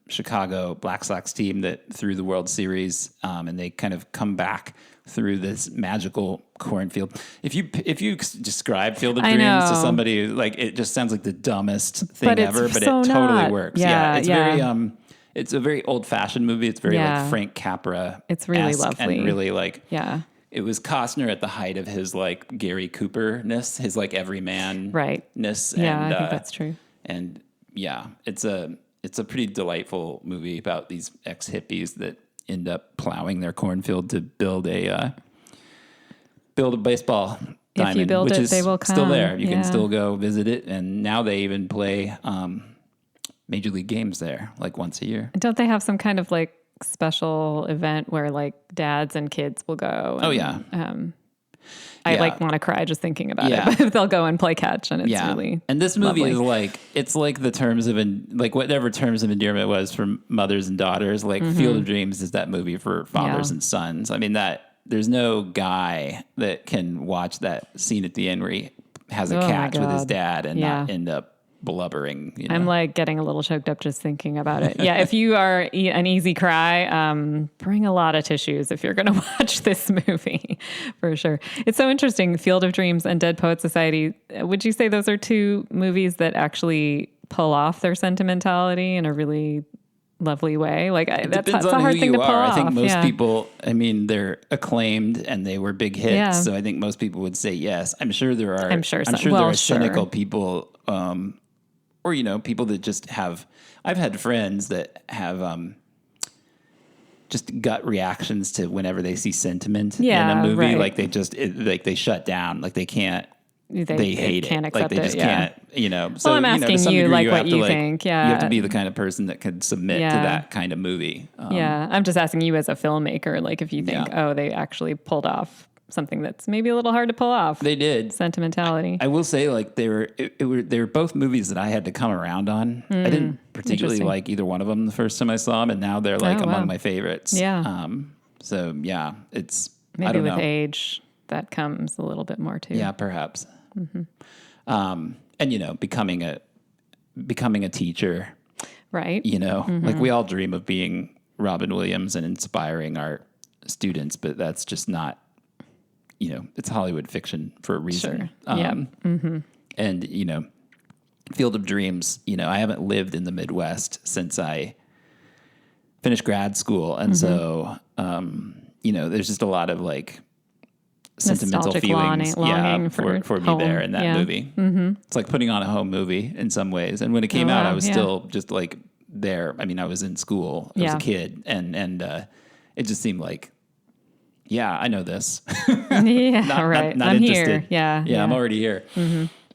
Chicago Black Sox team that threw the World Series, and they kind of come back through this magical cornfield. If you describe Field of Dreams to somebody, like it just sounds like the dumbest thing ever, but it totally works. It's very it's a very old fashioned movie. It's very like Frank Capra. It's really lovely and really like It was Costner at the height of his like Gary Cooper-ness, his like everyman-ness. Yeah, I think that's true. And it's a pretty delightful movie about these ex-hippies that end up plowing their cornfield to build a baseball diamond. If you build which it, is they will come. Still there. You can still go visit it, and now they even play major league games there, like once a year. Don't they have some kind of like special event where like dads and kids will go? I want to cry just thinking about it. But they'll go and play catch, and it's really and this movie lovely. it's like the terms of whatever terms of endearment was for mothers and daughters. Like Field of Dreams is that movie for fathers and sons. I mean, that there's no guy that can watch that scene at the end where he has a catch with his dad and not end up blubbering. I'm like getting a little choked up just thinking about it. Yeah, if you are an easy cry, bring a lot of tissues if you're going to watch this movie, for sure. It's so interesting, Field of Dreams and Dead Poet Society. Would you say those are two movies that actually pull off their sentimentality in a really lovely way? Like that's a hard thing to pull off. I think most people, I mean, they're acclaimed and they were big hits. Yeah. So I think most people would say yes. I'm sure there are cynical people, or, people that just have, I've had friends that have just gut reactions to whenever they see sentiment in a movie. Right. Like they shut down, like they can't, they hate can't it. Accept like they just can't, So, well, I'm asking you like what you think. Yeah. You have to be the kind of person that could submit to that kind of movie. I'm just asking you as a filmmaker, like if you think, they actually pulled off something that's maybe a little hard to pull off. They did. Sentimentality. I will say, like, they were both movies that I had to come around on. I didn't particularly like either one of them the first time I saw them, and now they're like among my favorites. Yeah. So yeah, it's maybe I don't with know. age that comes a little bit more too. Yeah, perhaps. And becoming a teacher, right? Like we all dream of being Robin Williams and inspiring our students, but that's just not. It's Hollywood fiction for a reason. Sure. And, Field of Dreams, I haven't lived in the Midwest since I finished grad school. And so, there's just a lot of like sentimental feelings longing for me there in that movie. It's like putting on a home movie in some ways. And when it came out, I was still just like there. I mean, I was in school as a kid and it just seemed like, yeah, I know this. Right. Not I'm interested. Here. Yeah. I'm already here.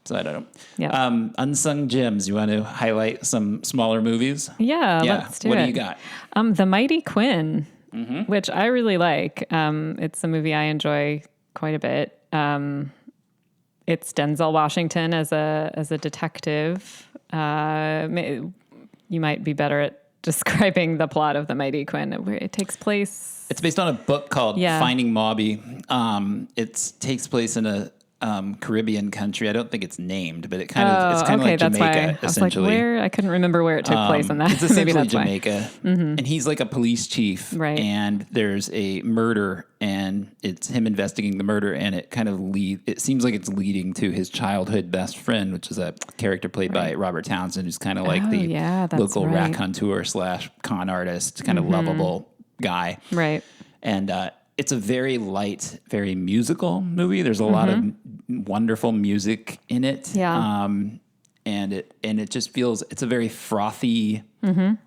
So I don't know. Yeah. Unsung gems. You want to highlight some smaller movies? Yeah. Let's do it. What do you got? The Mighty Quinn, which I really like. It's a movie I enjoy quite a bit. It's Denzel Washington as a detective. You might be better at describing the plot of The Mighty Quinn, where it takes place. It's based on a book called Finding Mobby. It takes place in a Caribbean country. I don't think it's named, but it's kind of like Jamaica, essentially. I was like, I couldn't remember where it took place in that. It's essentially Jamaica. And he's like a police chief. Right. And there's a murder, and it's him investigating the murder, and it kind of it seems like it's leading to his childhood best friend, which is a character played by Robert Townsend, who's kind of like the local raconteur / con artist, kind of lovable guy. Right. And it's a very light, very musical movie. There's a lot of wonderful music in it. Yeah. And it just feels, it's a very frothy,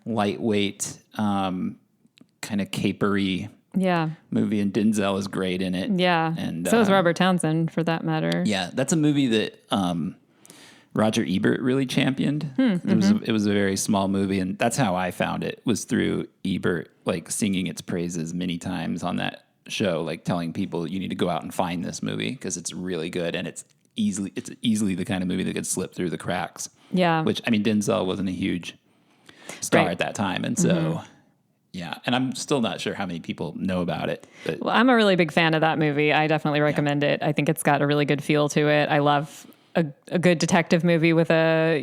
lightweight, kind of capery movie. And Denzel is great in it. Yeah. And so is Robert Townsend, for that matter. Yeah. That's a movie that Roger Ebert really championed. It was a very small movie, and that's how I found it, was through Ebert, like singing its praises many times on that show, like telling people you need to go out and find this movie because it's really good, and it's easily the kind of movie that could slip through the cracks. Yeah. Which, I mean, Denzel wasn't a huge star at that time, and so yeah, and I'm still not sure how many people know about it. But. Well, I'm a really big fan of that movie. I definitely recommend it. I think it's got a really good feel to it. I love a good detective movie with a,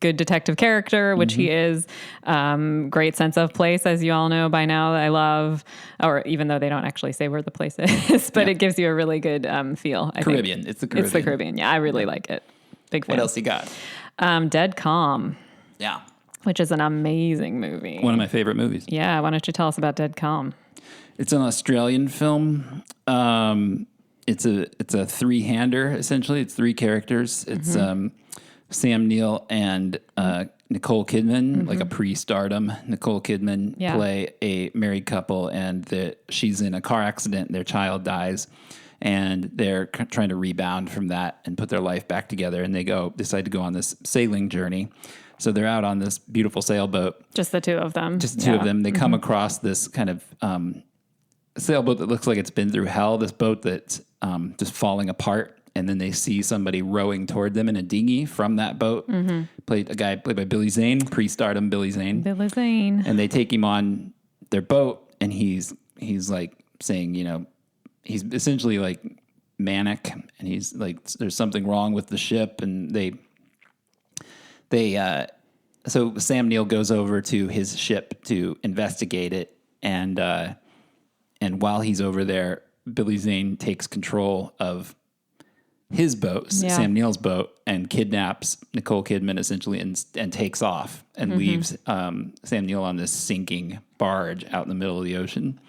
good detective character, which he is. Great sense of place, as you all know by now. I love, or even though they don't actually say where the place is, but it gives you a really good feel. Caribbean. It's the Caribbean. It's the Caribbean. Yeah, I really like it. Big fan. What else you got? Dead Calm. Yeah. Which is an amazing movie. One of my favorite movies. Yeah. Why don't you tell us about Dead Calm? It's an Australian film. It's a three-hander, essentially. It's three characters. It's Sam Neill and Nicole Kidman, like a pre-stardom. Nicole Kidman play a married couple, and she's in a car accident, and their child dies, and they're trying to rebound from that and put their life back together, and they decide to go on this sailing journey. So they're out on this beautiful sailboat. Just the two of them. Just the two of them. They come across this kind of sailboat that looks like it's been through hell, this boat that's just falling apart. And then they see somebody rowing toward them in a dinghy from that boat. A guy played by Billy Zane, pre-stardom Billy Zane. Billy Zane. And they take him on their boat, and he's like saying, he's essentially like manic, and he's like, there's something wrong with the ship, and so Sam Neill goes over to his ship to investigate it, and while he's over there, Billy Zane takes control of his boat, Sam Neill's boat, and kidnaps Nicole Kidman essentially and takes off and leaves Sam Neill on this sinking barge out in the middle of the ocean.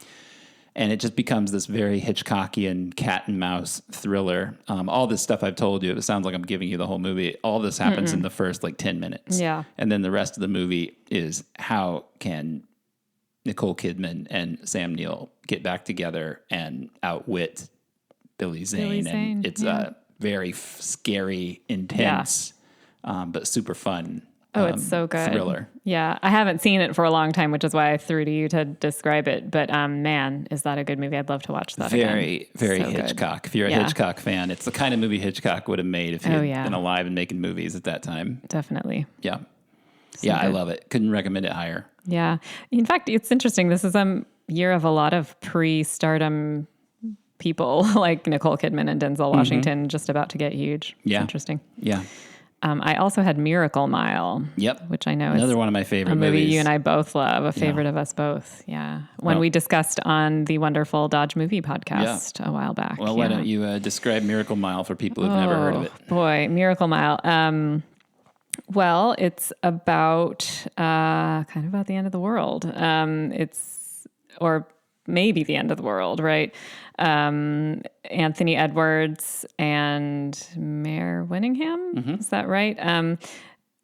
And it just becomes this very Hitchcockian cat and mouse thriller. All this stuff I've told you, it sounds like I'm giving you the whole movie. All this happens in the first 10 minutes. Yeah. And then the rest of the movie is how can Nicole Kidman and Sam Neill get back together and outwit Billy Zane. And it's a very scary, intense, but super fun. Oh, it's so good. Thriller. Yeah. I haven't seen it for a long time, which is why I threw to you to describe it. But man, is that a good movie? I'd love to watch that very, again. Very so Hitchcock. Good. If you're a Hitchcock fan, it's the kind of movie Hitchcock would have made if he had been alive and making movies at that time. Definitely. Yeah. So good. I love it. Couldn't recommend it higher. Yeah. In fact, it's interesting. This is a year of a lot of pre-stardom people like Nicole Kidman and Denzel Washington just about to get huge. It's interesting. Yeah. I also had Miracle Mile. Yep. Which I know is another one of my favorite a movie movies. You and I both love, a favorite of us both. Yeah. When we discussed on the wonderful Dodge Movie podcast a while back. Well, why don't you describe Miracle Mile for people who've never heard of it? Boy, Miracle Mile. Well, it's about kind of about the end of the world. Or maybe the end of the world, right? Anthony Edwards and Mare Winningham, is that right?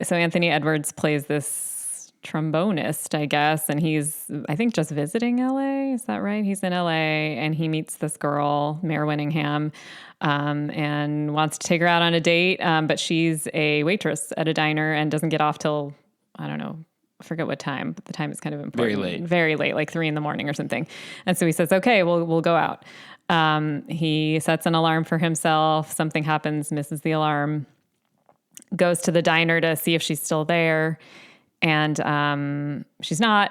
So Anthony Edwards plays this trombonist, I guess, and he's, I think, just visiting LA. Is that right? He's in LA, and he meets this girl, Mare Winningham, and wants to take her out on a date, but she's a waitress at a diner and doesn't get off till, I don't know, I forget what time, but the time is kind of important. Very late, like 3 a.m. or something. And so he says, okay, we'll go out. He sets an alarm for himself. Something happens, misses the alarm, goes to the diner to see if she's still there. And she's not.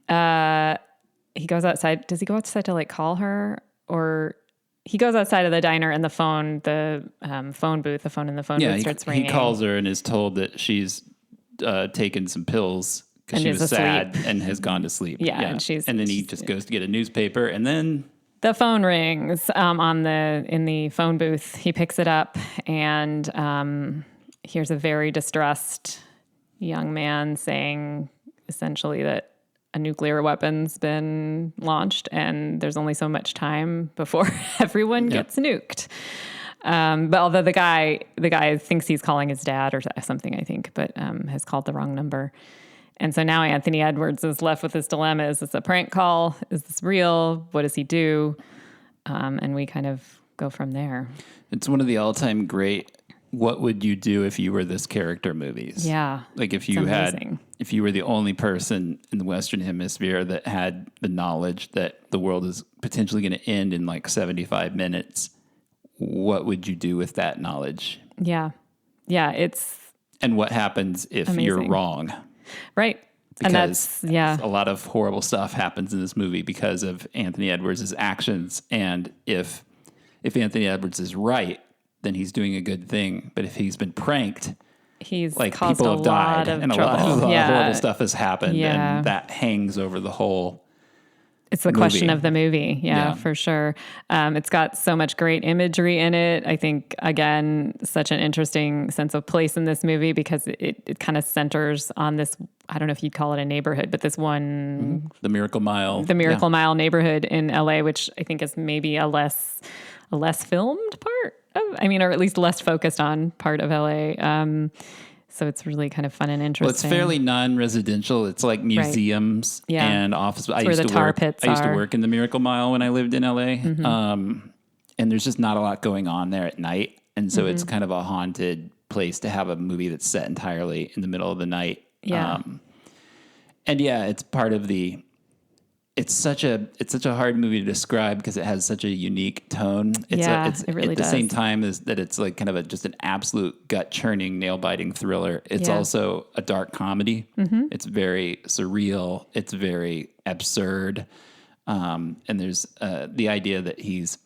He goes outside. Does he go outside to call her? Or he goes outside of the diner and the phone in the phone booth starts ringing. He calls her and is told that she's taken some pills because she was sad and has gone to sleep. Yeah. And then he just goes to get a newspaper, and then the phone rings in the phone booth. He picks it up and hears a very distressed young man saying essentially that a nuclear weapon's been launched and there's only so much time before everyone gets nuked. But although the guy thinks he's calling his dad or something, I think, but has called the wrong number. And so now Anthony Edwards is left with this dilemma. Is this a prank call? Is this real? What does he do? And we kind of go from there. It's one of the all-time great what would you do if you were this character movies. Yeah. Like if you were the only person in the Western Hemisphere that had the knowledge that the world is potentially going to end in 75 minutes, what would you do with that knowledge? Yeah. Yeah. And what happens if you're wrong? Right. Because a lot of horrible stuff happens in this movie because of Anthony Edwards' actions. And if Anthony Edwards is right, then he's doing a good thing. But if he's been pranked, he's people have died and a lot of horrible stuff has happened. Yeah. And that hangs over the whole It's the question of the movie. Yeah, for sure. It's got so much great imagery in it. I think, again, such an interesting sense of place in this movie because it kind of centers on this, I don't know if you'd call it a neighborhood, but this one... The Miracle Mile. The Miracle Mile neighborhood in LA, which I think is maybe a less filmed part of, or at least less focused on part of LA. So it's really kind of fun and interesting. Well, it's fairly non-residential. It's like museums and office. I used to work in the Miracle Mile when I lived in LA. Mm-hmm. And there's just not a lot going on there at night. And so it's kind of a haunted place to have a movie that's set entirely in the middle of the night. Yeah. It's part of the it's such a hard movie to describe because it has such a unique tone. It's it really at the does. same time as that it's like kind of just an absolute gut churning, nail biting thriller. It's also a dark comedy. Mm-hmm. It's very surreal. It's very absurd. And there's the idea that he's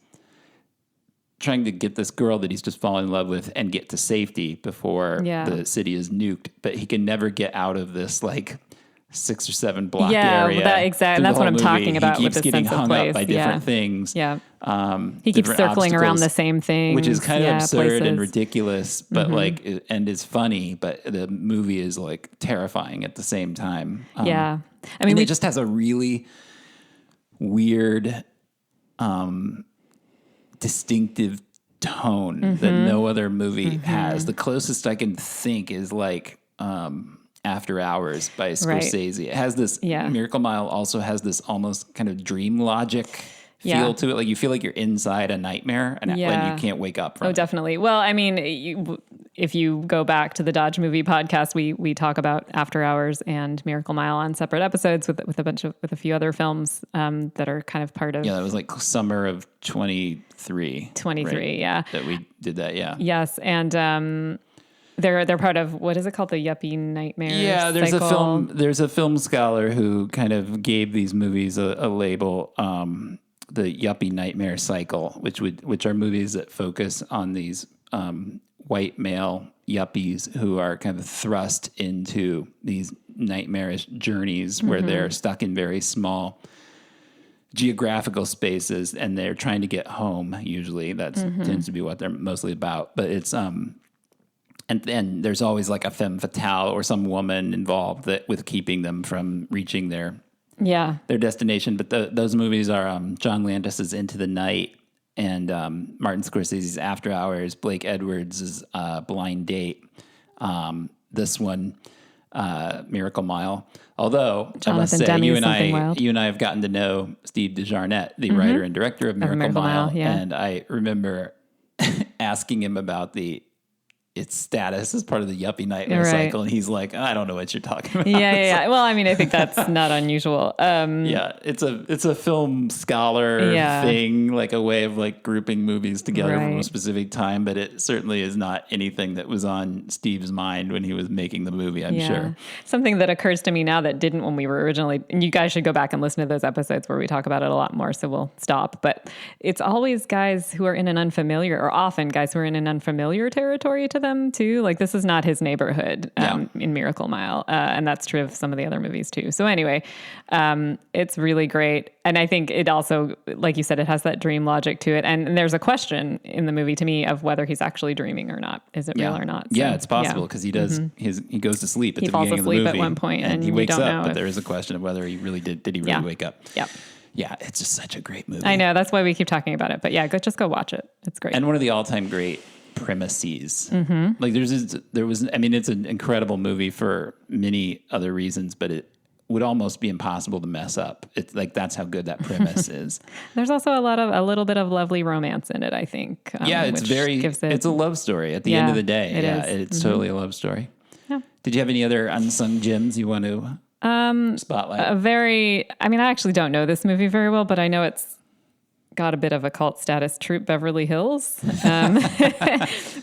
trying to get this girl that he's just fallen in love with and get to safety before the city is nuked, but he can never get out of this like 6 or 7 block area. Yeah, exactly. That's what I'm talking about. He keeps with getting sense hung of place. up by different things. Yeah. He keeps circling around the same thing, which is kind of absurd places. and ridiculous, but and it's funny, but the movie is like terrifying at the same time. I mean, it just has a really weird, distinctive tone that no other movie has. The closest I can think is like, After Hours by Scorsese. It has this, Miracle Mile also has this almost kind of dream logic feel to it. Like you feel like you're inside a nightmare and you can't wake up from it. Definitely. Well, I mean, if you go back to the Dodge Movie podcast, we talk about After Hours and Miracle Mile on separate episodes with a few other films that are kind of part of. Yeah, that was like summer of 23. 23, right? Yeah. That we did that, yeah. Yes, and they're part of, what is it called, the Yuppie Nightmare cycle? There's a film scholar who kind of gave these movies a label, the Yuppie Nightmare cycle, which are movies that focus on these white male yuppies who are kind of thrust into these nightmarish journeys where they're stuck in very small geographical spaces and they're trying to get home. Usually that tends to be what they're mostly about, but it's and then there's always like a femme fatale or some woman involved with keeping them from reaching their destination. But those movies are John Landis's Into the Night and Martin Scorsese's After Hours, Blake Edwards' Blind Date. This one, Miracle Mile. Although Jonathan I must say, Demme, you and I have gotten to know Steve DeJarnette, the writer and director of Miracle Mile, and I remember asking him about its status as part of the Yuppie Nightmare cycle, and he's like, I don't know what you're talking about. Yeah. Well, I mean, I think that's not unusual. It's a film scholar thing, like a way of like grouping movies together from a specific time, but it certainly is not anything that was on Steve's mind when he was making the movie, I'm sure. Something that occurs to me now that didn't when we were originally, and you guys should go back and listen to those episodes where we talk about it a lot more, so we'll stop, but it's always guys who are in an unfamiliar, or often guys who are in an unfamiliar territory to them too. Like this is not his neighborhood in Miracle Mile. And that's true of some of the other movies too. So anyway, it's really great. And I think it also, like you said, it has that dream logic to it. And there's a question in the movie to me of whether he's actually dreaming or not. Is it real or not? So, it's possible because he does, he goes to sleep at the beginning of the movie. He falls asleep at one point and he wakes up, but there is a question of whether he really did he really wake up? Yeah. Yeah, it's just such a great movie. I know, that's why we keep talking about it. But just go watch it. It's great. And one of the all-time great premises. Like it's an incredible movie for many other reasons, but it would almost be impossible to mess up. It's like, that's how good that premise is. There's also a little bit of lovely romance in it, I think. It's a love story at the end of the day. It's totally a love story. Yeah. Did you have any other unsung gems you want to spotlight? I actually don't know this movie very well, but I know it's got a bit of a cult status, Troop Beverly Hills,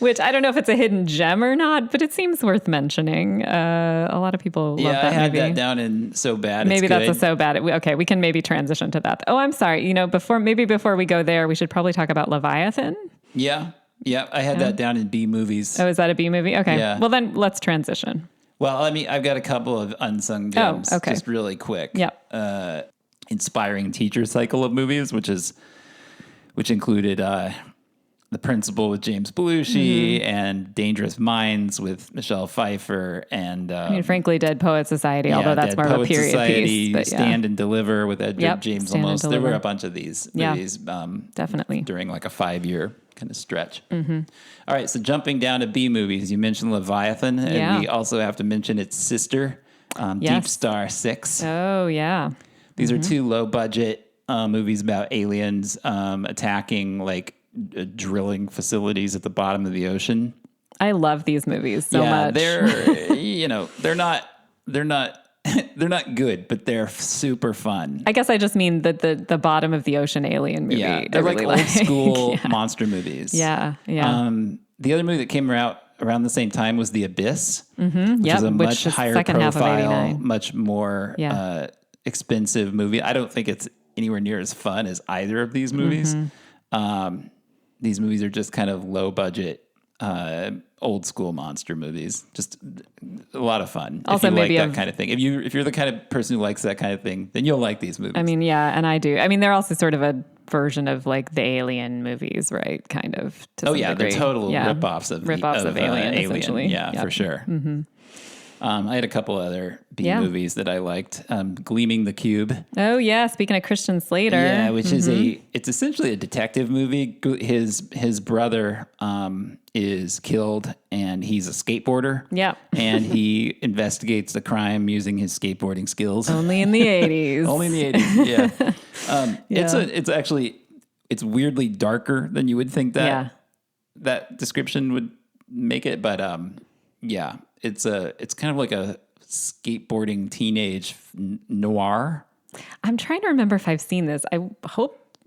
which I don't know if it's a hidden gem or not, but it seems worth mentioning. A lot of people love that movie. Yeah, I had that down in So Bad Maybe It's that's Good. a So Bad. Okay, we can maybe transition to that. Oh, I'm sorry. Before we go there, we should probably talk about Leviathan. Yeah, I had that down in B movies. Oh, is that a B movie? Okay. Yeah. Well, then let's transition. Well, I've got a couple of unsung gems, just really quick. Yep. Inspiring teacher cycle of movies, which included The Principal with James Belushi and Dangerous Minds with Michelle Pfeiffer and frankly, Dead Poet Society, although that's more of a period piece. But Stand and Deliver with Edward James Olmos. There were a bunch of these movies definitely during like a 5-year kind of stretch. All right, so jumping down to B movies, you mentioned Leviathan, and we also have to mention its sister, Deep Star 6. Oh, yeah. These are 2 low-budget movies about aliens attacking like drilling facilities at the bottom of the ocean. I love these movies so much. They're they're not they're not good, but they're super fun. I guess I just mean the bottom of the ocean alien movie. Yeah, they're like old school monster movies. Yeah. The other movie that came out around the same time was The Abyss, which is a much higher profile, much more expensive movie. I don't think it's anywhere near as fun as either of these movies. These movies are just kind of low budget, old school monster movies. Just a lot of fun. Also, if you maybe like that kind of thing. If you're the kind of person who likes that kind of thing, then you'll like these movies. I mean, yeah, and I do. I mean, they're also sort of a version of like the Alien movies, right? Kind of. To some degree. They're total rip-offs of Alien, essentially. Yeah, for sure. I had a couple other B movies that I liked. Gleaming the Cube. Oh yeah, speaking of Christian Slater. Yeah, which is it's essentially a detective movie. His brother is killed and he's a skateboarder. Yeah. And he investigates the crime using his skateboarding skills. Only in the 80s. Only in the 80s, yeah. It's weirdly darker than you would think that description would make it, but yeah. It's kind of like a skateboarding teenage noir. I'm trying to remember if I've seen this.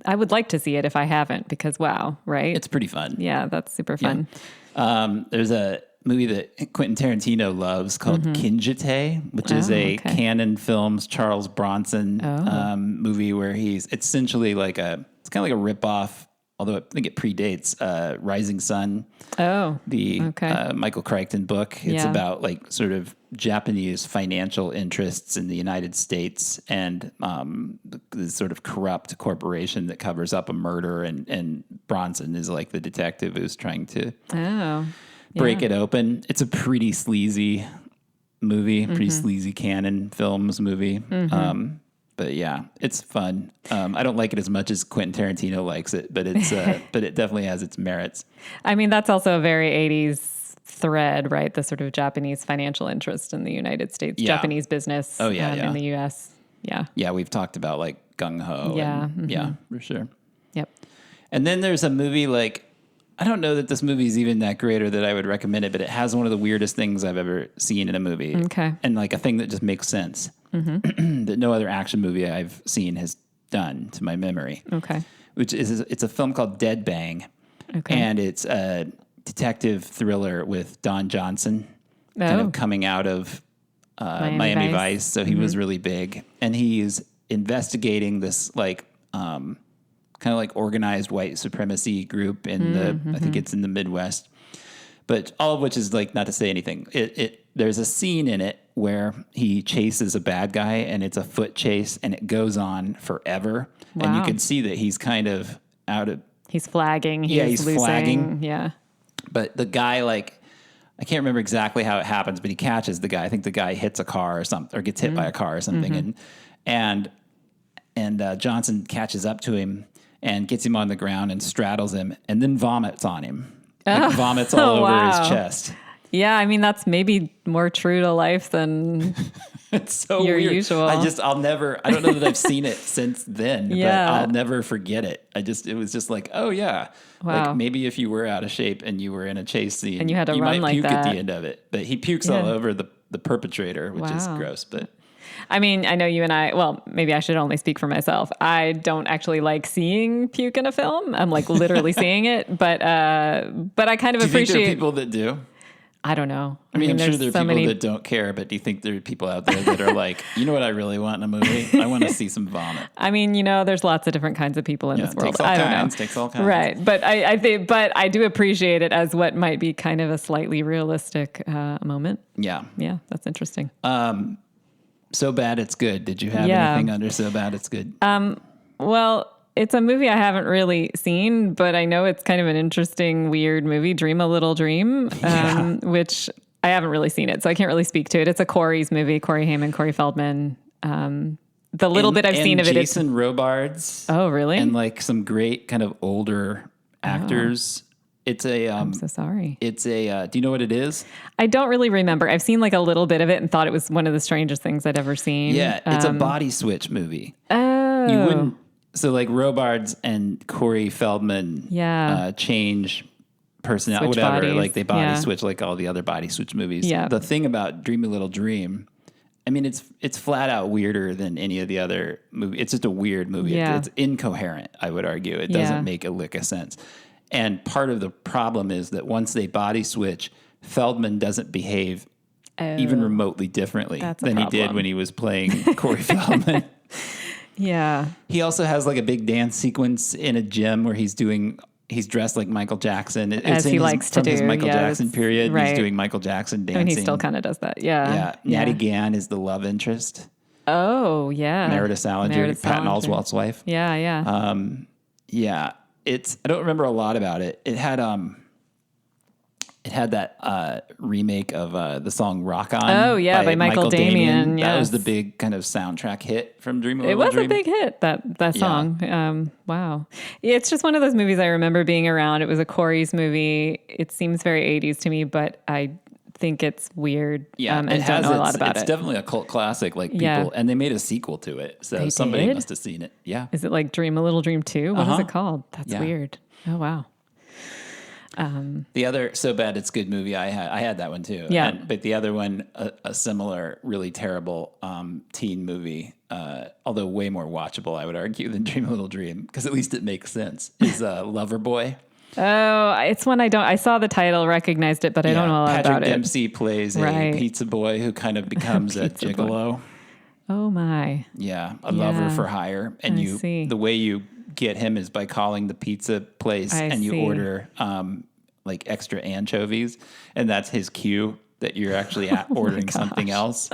I would like to see it if I haven't, because wow, right? It's pretty fun. Yeah, that's super fun. Yeah. There's a movie that Quentin Tarantino loves called Kinjite, which is a Canon Films Charles Bronson movie where he's essentially it's kind of like a ripoff. Although I think it predates Rising Sun. The Michael Crichton book. It's about like sort of Japanese financial interests in the United States and the sort of corrupt corporation that covers up a murder. And Bronson is like the detective who's trying to break it open. It's a pretty sleazy movie, pretty sleazy Canon Films movie. But yeah, it's fun. I don't like it as much as Quentin Tarantino likes it, but it's but it definitely has its merits. I mean, that's also a very 80s thread, right? The sort of Japanese financial interest in the United States, Japanese business in the U.S. Yeah. Yeah, we've talked about like Gung Ho. Yeah. Yeah, for sure. Yep. And then there's a movie I don't know that this movie is even that great or that I would recommend it, but it has one of the weirdest things I've ever seen in a movie. Okay. And like a thing that just makes sense. That no other action movie I've seen has done to my memory. Okay. It's a film called Dead Bang. Okay. And it's a detective thriller with Don Johnson kind of coming out of Miami Vice. So he was really big. And he's investigating this kind of like organized white supremacy group in I think it's in the Midwest. But all of which is like not to say anything. There's a scene in it where he chases a bad guy and it's a foot chase and it goes on forever. Wow. And you can see that he's kind of out of... He's flagging. He's losing. Flagging. Yeah. But the guy I can't remember exactly how it happens, but he catches the guy. I think the guy hits a car or something or gets hit by a car or something. And Johnson catches up to him and gets him on the ground and straddles him and then vomits on him. Vomits all over his chest. Yeah, I mean, that's maybe more true to life than it's so your weird. usual. I don't know that I've seen it since then, but I'll never forget it. It was just like, oh yeah. Wow. Like maybe if you were out of shape and you were in a chase scene and you had to run might puke like that at the end of it. But he pukes all over the perpetrator, which is gross. But I mean, I know you and I, well, maybe I should only speak for myself. I don't actually like seeing puke in a film. I'm like literally seeing it, but I kind of appreciate. Do you think there are people that do? I don't know. I mean, I'm sure there are people that don't care, but do you think there are people out there that are like, you know what I really want in a movie? I want to see some vomit. I mean, there's lots of different kinds of people in this world. I don't know. Takes all kinds. Right. But I do appreciate it as what might be kind of a slightly realistic moment. Yeah. Yeah. That's interesting. So Bad It's Good. Did you have anything under So Bad It's Good? Well, it's a movie I haven't really seen, but I know it's kind of an interesting, weird movie, Dream a Little Dream, which I haven't really seen it, so I can't really speak to it. It's a Corey's movie, Corey Haim, Corey Feldman. The little bit I've seen of it. Jason Robards. Oh, really? And like some great kind of older actors. It's I'm so sorry. It's do you know what it is? I don't really remember. I've seen like a little bit of it and thought it was one of the strangest things I'd ever seen. Yeah, it's a body switch movie. Oh. You wouldn't. So like Robards and Corey Feldman change personality, whatever. Bodies. Like they body switch like all the other body switch movies. Yeah. The thing about Dream a Little Dream I mean, it's flat out weirder than any of the other movies. It's just a weird movie. Yeah. It's incoherent, I would argue. It doesn't make a lick of sense. And part of the problem is that once they body switch, Feldman doesn't behave even remotely differently than he did when he was playing Corey Feldman. Yeah. He also has like a big dance sequence in a gym where he's dressed like Michael Jackson. As he likes to do. His Michael Jackson period. Right. He's doing Michael Jackson dancing. And he still kind of does that. Yeah. Natty Gann is the love interest. Oh, yeah. Meredith Salinger, Patton Oswalt's wife. Yeah, yeah. Yeah. I don't remember a lot about it. It had that remake of the song Rock On. Oh, yeah, by Michael Damian. That was the big kind of soundtrack hit from Dream of a It was Dream. a big hit, that song. Wow. It's just one of those movies I remember being around. It was a Corey's movie. It seems very 80s to me, but I think it's weird and don't know a lot about it. It's definitely a cult classic, and they made a sequel to it, so somebody must have seen it. Yeah. Is it like Dream a Little Dream 2? What is it called? That's weird. Oh, wow. The other So Bad It's Good movie, I had that one too. Yeah. But the other one, a similar, really terrible teen movie, although way more watchable, I would argue, than Dream a Little Dream, because at least it makes sense, is Loverboy. Oh, it's one I saw the title, recognized it, but I don't know a lot about it. Patrick Dempsey plays a pizza boy who kind of becomes a gigolo. Oh, my. Yeah, a lover for hire. And the way you get him is by calling the pizza place you order like extra anchovies, and that's his cue that you're actually ordering something else.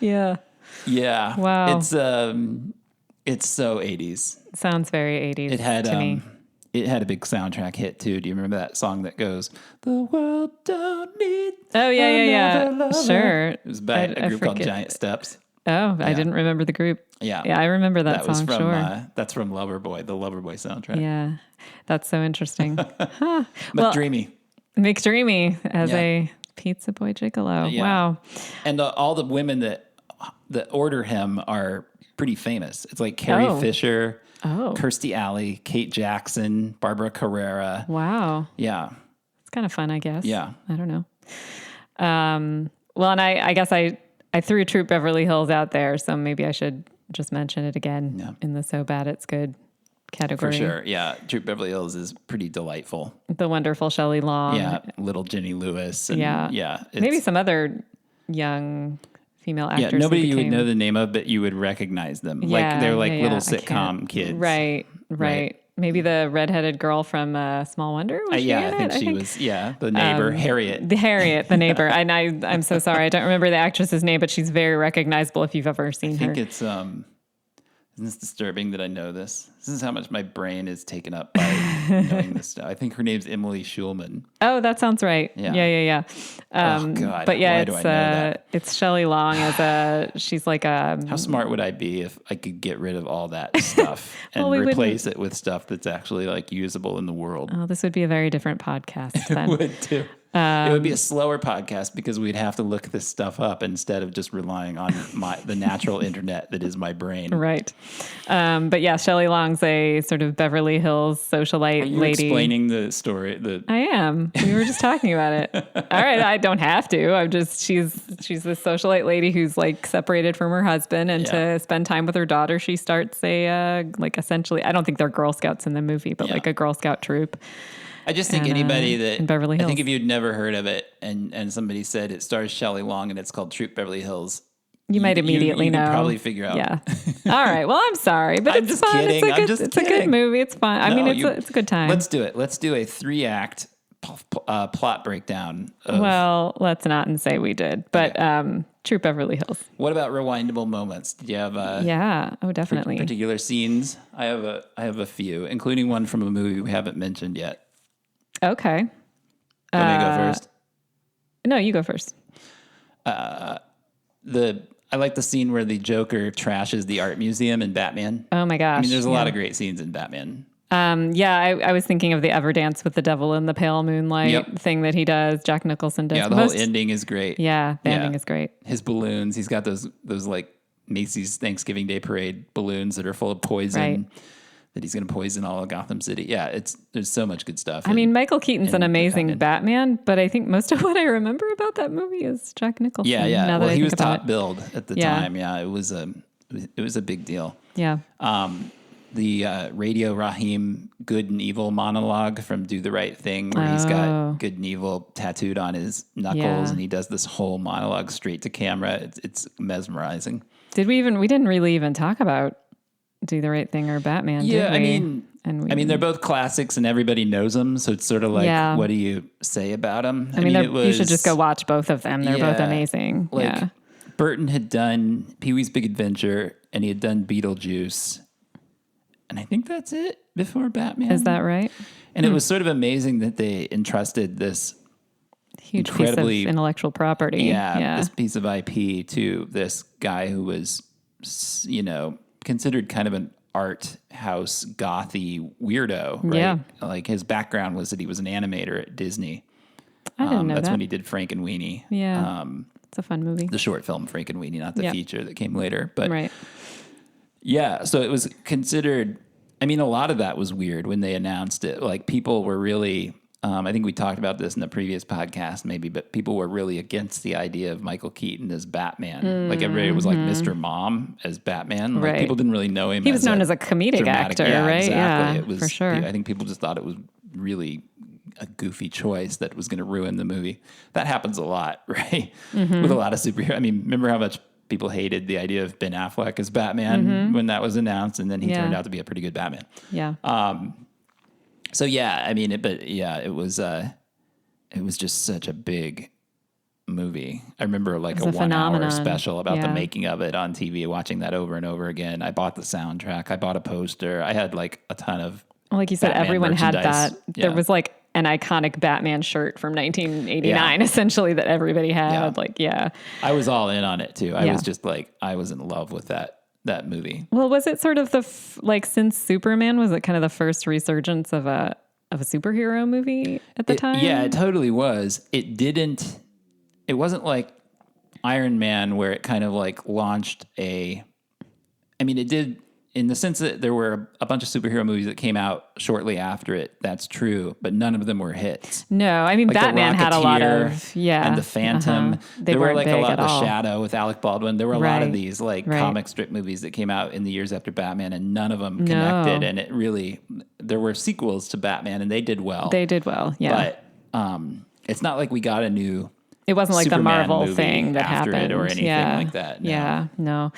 Yeah. Wow. It's so 80s. Sounds very 80s. To me. It had a big soundtrack hit too. Do you remember that song that goes, "The world don't need"? Oh yeah. Lover. Sure. It was by a group called Giant Steps. Oh, I didn't remember the group. Yeah, I remember that song. Was from, sure. That's from Loverboy, the Loverboy soundtrack. Yeah, that's so interesting. McDreamy as a pizza boy gigolo. Yeah. Wow. And all the women that order him are pretty famous. It's like Carrie Fisher, Kirstie Alley, Kate Jackson, Barbara Carrera. Wow. Yeah. It's kind of fun, I guess. Yeah. I don't know. Well, and I guess I threw Troop Beverly Hills out there, so maybe I should just mention it again in the So Bad It's Good category. For sure, yeah. Troop Beverly Hills is pretty delightful. The wonderful Shelley Long. Yeah, little Jenny Lewis. And maybe some other young female actors. Yeah, nobody you would know the name of, but you would recognize them. They're like little sitcom kids. Right. Maybe the redheaded girl from Small Wonder. Was she in it? I think she was. Yeah, the neighbor, Harriet. The neighbor. And I'm so sorry, I don't remember the actress's name, but she's very recognizable if you've ever seen her. I think it's. Isn't this disturbing that I know this? This is how much my brain is taken up by knowing this stuff. I think her name's Emily Schulman. Oh, that sounds right. Yeah. Oh God! But yeah, why do I know that? It's Shelley Long she's like a. How smart would I be if I could get rid of all that stuff and replace it with stuff that's actually like usable in the world? Oh, this would be a very different podcast. Then. It would too. It would be a slower podcast because we'd have to look this stuff up instead of just relying on the natural internet that is my brain. Right. But yeah, Shelley Long's a sort of Beverly Hills socialite Are you lady. Explaining the story. I am. We were just talking about it. All right. I don't have to. She's this socialite lady who's like separated from her husband, and to spend time with her daughter, she starts essentially, I don't think they're Girl Scouts in the movie, but like a Girl Scout troop. I just think anybody that in Beverly Hills. I think if you'd never heard of it and somebody said it stars Shelley Long and it's called Troop Beverly Hills, you might immediately know. You could probably figure out. Yeah. All right. Well, I'm sorry, but I'm it's just fun. kidding. It's a good movie. It's fun. I mean, it's a good time. Let's do it. Let's do a 3-act plot breakdown. Well, let's not and say we did, but Troop Beverly Hills. What about rewindable moments? Did you have definitely particular scenes? I have a few, including one from a movie we haven't mentioned yet. Okay. Want me to go first? No, you go first. I like the scene where the Joker trashes the art museum in Batman. Oh my gosh. I mean, there's a lot of great scenes in Batman. I was thinking of the Everdance with the Devil in the Pale Moonlight thing that he does. Jack Nicholson does. Yeah, the whole ending is great. Yeah, the ending is great. His balloons, he's got those like Macy's Thanksgiving Day Parade balloons that are full of poison. Right. that he's going to poison all of Gotham City. Yeah, there's so much good stuff. I mean, Michael Keaton's an amazing Batman, but I think most of what I remember about that movie is Jack Nicholson. Yeah. Well, he was top billed at the time. Yeah, it was a big deal. Yeah. The Radio Raheem good and evil monologue from Do the Right Thing, where he's got good and evil tattooed on his knuckles, and he does this whole monologue straight to camera. It's mesmerizing. We didn't really even talk about Do the Right Thing or Batman, yeah, did we? I mean, they're both classics and everybody knows them. So it's sort of like, what do you say about them? I mean you should just go watch both of them. They're both amazing. Burton had done Pee-wee's Big Adventure and he had done Beetlejuice. And I think that's it before Batman. Is that right? And it was sort of amazing that they entrusted this huge piece of intellectual property. This piece of IP to this guy who was, considered kind of an art house gothy weirdo, right? Yeah. Like his background was that he was an animator at Disney. I didn't know that's that. when he did Frankenweenie. Yeah. It's a fun movie. The short film Frankenweenie, not the feature that came later. But right. Yeah, so it was considered, I mean, a lot of that was weird when they announced it. Like people were really, I think we talked about this in the previous podcast maybe, but people were really against the idea of Michael Keaton as Batman. Like everybody was like Mr. Mom as Batman. Like people didn't really know him. He was known as a comedic actor, right? Exactly. Yeah, it was, for sure. I think people just thought it was really a goofy choice that was going to ruin the movie. That happens a lot, right? With a lot of superheroes. I mean, remember how much people hated the idea of Ben Affleck as Batman when that was announced, and then he turned out to be a pretty good Batman. Yeah. So yeah, I mean, it was just such a big movie. I remember like a 1 hour special about the making of it on TV, watching that over and over again. I bought the soundtrack. I bought a poster. I had like a ton of, like you said, Batman everyone had that. Yeah. There was like an iconic Batman shirt from 1989, essentially, that everybody had. I was all in on it too. I was just like, I was in love with that movie. Well, was it sort of since Superman, was it kind of the first resurgence of a superhero movie at the time? Yeah, it totally was. It wasn't like Iron Man where it kind of like launched it did in the sense that there were a bunch of superhero movies that came out shortly after it. That's true, but none of them were hits. No, I mean, like Batman had a lot of, and the Phantom. There were like a lot of The Shadow with Alec Baldwin. There were a lot of these like comic strip movies that came out in the years after Batman, and none of them connected. And it really, there were sequels to Batman, and they did well. Yeah. But it's not like we got a new. It wasn't like Superman the Marvel thing that happened or anything like that. No. Yeah, no.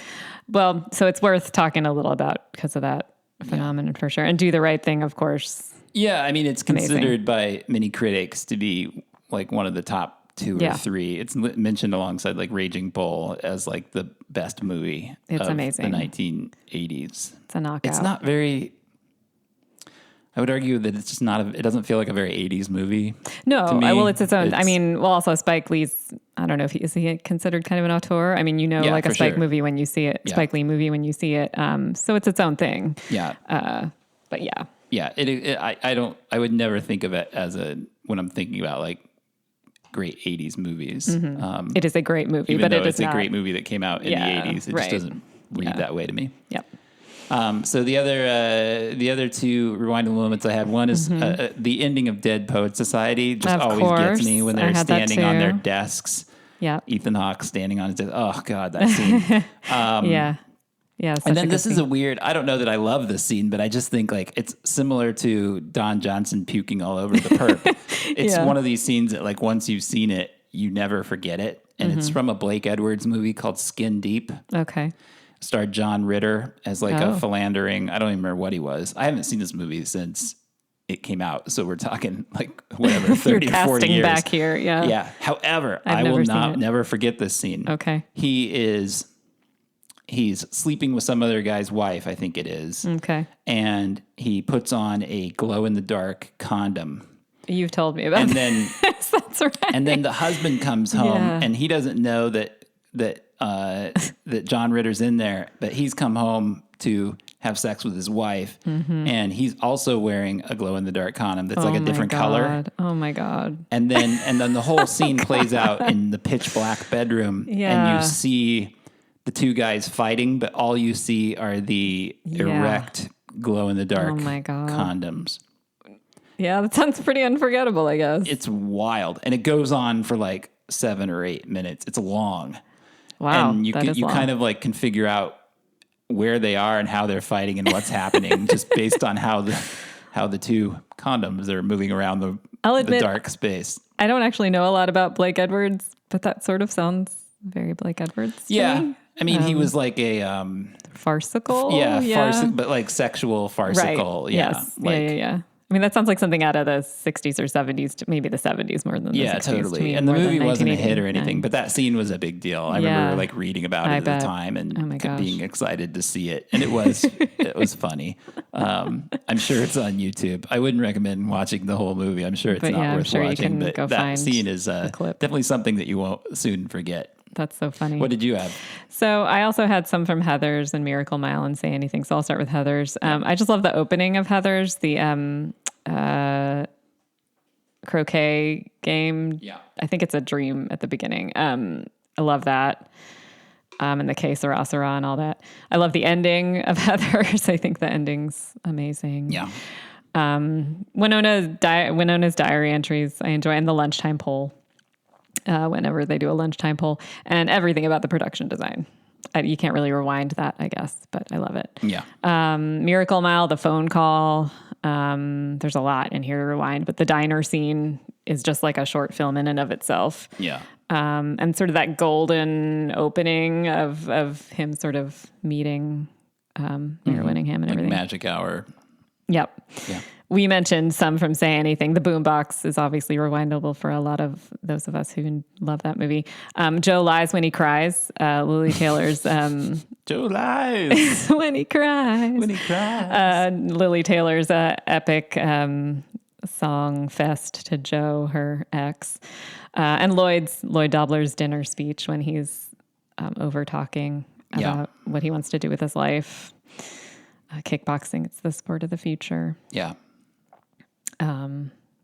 Well, so it's worth talking a little about because of that phenomenon for sure. And Do the Right Thing, of course. Yeah, I mean, it's considered by many critics to be like one of the top 2 or 3. It's mentioned alongside like Raging Bull as like the best movie of amazing. The 1980s. It's a knockout. It's not very... I would argue that it's just it doesn't feel like a very 80s movie. No, well, it's its own. Also Spike Lee's, I don't know is he considered kind of an auteur? I mean, like a Spike movie when you see it, Spike Lee movie when you see it. So it's its own thing. Yeah. But yeah. Yeah. I would never think of it as when I'm thinking about like great 80s movies. It is a great movie, but it's a great movie that came out in the 80s. It just doesn't read that way to me. Yep. So the other 2 rewinding moments I had, one is the ending of Dead Poets Society just always gets me when they're standing on their desks. Yeah. Ethan Hawke standing on his desk. Oh God, that scene. Yeah. And then this is a weird, I don't know that I love this scene, but I just think like it's similar to Don Johnson puking all over the perp. It's one of these scenes that like once you've seen it, you never forget it. And it's from a Blake Edwards movie called Skin Deep. Okay. Starred John Ritter as like a philandering. I don't even remember what he was. I haven't seen this movie since it came out. So we're talking like whatever, 30 or 40 years. Back here. Yeah. Yeah. However, I will never forget this scene. Okay. He's sleeping with some other guy's wife, I think it is. Okay. And he puts on a glow in the dark condom. You've told me about then, That's right. And then the husband comes home and he doesn't know that John Ritter's in there, but he's come home to have sex with his wife, and he's also wearing a glow in the dark condom that's like a different color. Oh my God. And then the whole scene plays out in the pitch black bedroom, and you see the 2 guys fighting, but all you see are the erect glow-in-the-dark Oh my God. condoms. Yeah, that sounds pretty unforgettable, I guess. It's wild. And it goes on for like 7 or 8 minutes. It's long. Wow. And you kind of like can figure out where they are and how they're fighting and what's happening just based on how the two condoms are moving around the dark space. I don't actually know a lot about Blake Edwards, but that sort of sounds very Blake Edwards to me. I mean, he was like a farcical. But like sexual farcical. Right. Yeah. Yes. Like, yeah. I mean, that sounds like something out of the 60s or 70s, maybe the 70s more than the 60s. Yeah, totally. To me, and the more movie than wasn't a hit or 1989. anything, but that scene was a big deal. I remember like reading about it at the time and being excited to see it. And it was funny. I'm sure it's on YouTube. I wouldn't recommend watching the whole movie. I'm sure it's not worth watching. But that scene is definitely something that you won't soon forget. That's so funny. What did you have? So I also had some from Heathers and Miracle Mile and Say Anything. So I'll start with Heathers. I just love the opening of Heathers, the croquet game. Yeah. I think it's a dream at the beginning. I love that. And the Que Sera Sera and all that. I love the ending of Heathers. I think the ending's amazing. Yeah. Winona's diary entries I enjoy, and the lunchtime poll. Whenever they do a lunchtime poll, and everything about the production design. You can't really rewind that, I guess, but I love it. Yeah. Miracle Mile, the phone call. There's a lot in here to rewind, but the diner scene is just like a short film in and of itself. Yeah. And sort of that golden opening of him sort of meeting Mayor Winningham and everything. Magic hour. Yep. Yeah. We mentioned some from Say Anything. The boombox is obviously rewindable for a lot of those of us who love that movie. Joe lies when he cries. Lily Taylor's Joe lies when he cries. When he cries. Lily Taylor's epic song fest to Joe, her ex, and Lloyd Dobler's dinner speech when he's over talking about what he wants to do with his life. Kickboxing, it's the sport of the future. Yeah.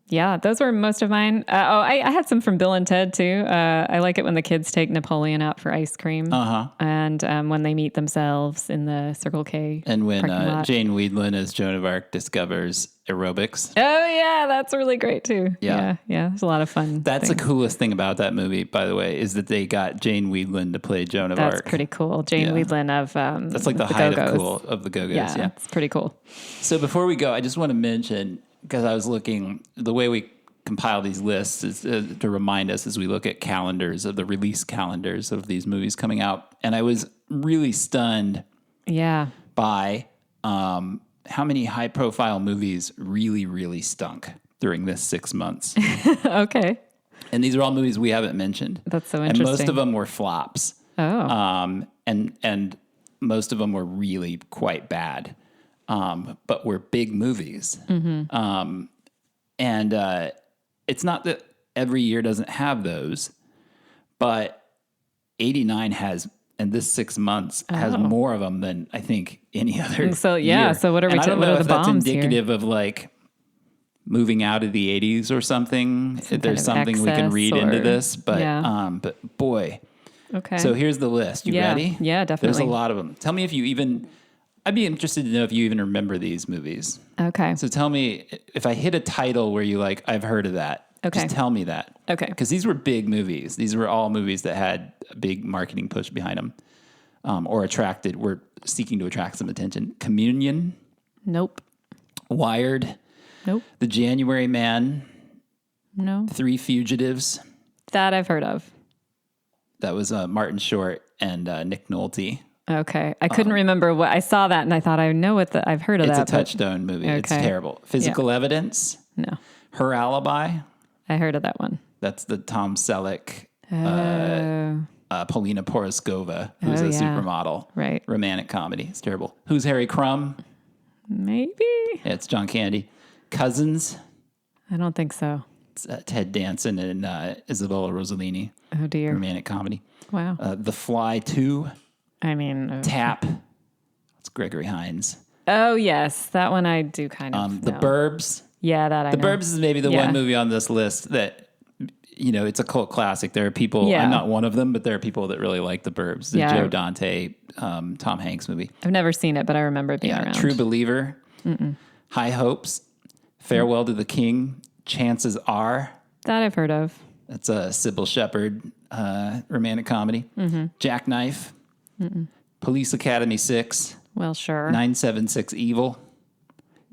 Yeah, those were most of mine. I had some from Bill and Ted too. I like it when the kids take Napoleon out for ice cream. And when they meet themselves in the Circle K. And when Jane Weedland as Joan of Arc discovers aerobics. Oh yeah, that's really great too. Yeah. There's a lot of fun. That's the coolest thing about that movie, by the way, is that they got Jane Weedland to play Joan of Arc. That's pretty cool. Jane Weedland of that's like the height of cool of the Go-Go's. Yeah, it's pretty cool. So before we go, I just want to mention, because I was looking, the way we compile these lists is to remind us as we look at calendars of the release calendars of these movies coming out. And I was really stunned by how many high-profile movies really, really stunk during this 6 months. Okay. And these are all movies we haven't mentioned. That's so interesting. And most of them were flops. Oh. And most of them were really quite bad. But were big movies. Mm-hmm. And it's not that every year doesn't have those, but 89 has, and this 6 months has more of them than I think any other So year. So what are we? I don't know if that's indicative here? of like moving out of the 80s or something. There's something we can read into this, but boy. Okay. So here's the list. You ready? Yeah, definitely. There's a lot of them. Tell me if you even. I'd be interested to know if you even remember these movies. Okay. So tell me if I hit a title where you like, I've heard of that. Okay. Just tell me that. Okay. Because these were big movies. These were all movies that had a big marketing push behind them, or were seeking to attract some attention. Communion. Nope. Wired. Nope. The January Man. No. Three Fugitives. That I've heard of. That was Martin Short and Nick Nolte. Okay. I couldn't remember what I saw that and I thought I've heard of that. It's a Touchstone movie. Okay. It's terrible. Physical Evidence. No. Her Alibi. I heard of that one. That's the Tom Selleck, Polina Poroskova, who's a supermodel. Right. Romantic comedy. It's terrible. Who's Harry Crumb? Maybe. Yeah, it's John Candy. Cousins. I don't think so. It's Ted Danson and Isabella Rossellini. Oh, dear. Romantic comedy. Wow. The Fly 2. I mean. Tap. It's Gregory Hines. Oh, yes. That one I do kind of know. The Burbs. Yeah, that I know. The Burbs is maybe the one movie on this list that it's a cult classic. There are people, I'm not one of them, but there are people that really like The Burbs, the Joe Dante, Tom Hanks movie. I've never seen it, but I remember it being around. True Believer, High Hopes, Farewell to the King, Chances Are. That I've heard of. That's a Sybil Shepherd romantic comedy. Jackknife, Police Academy 6. Well, sure. 976 Evil.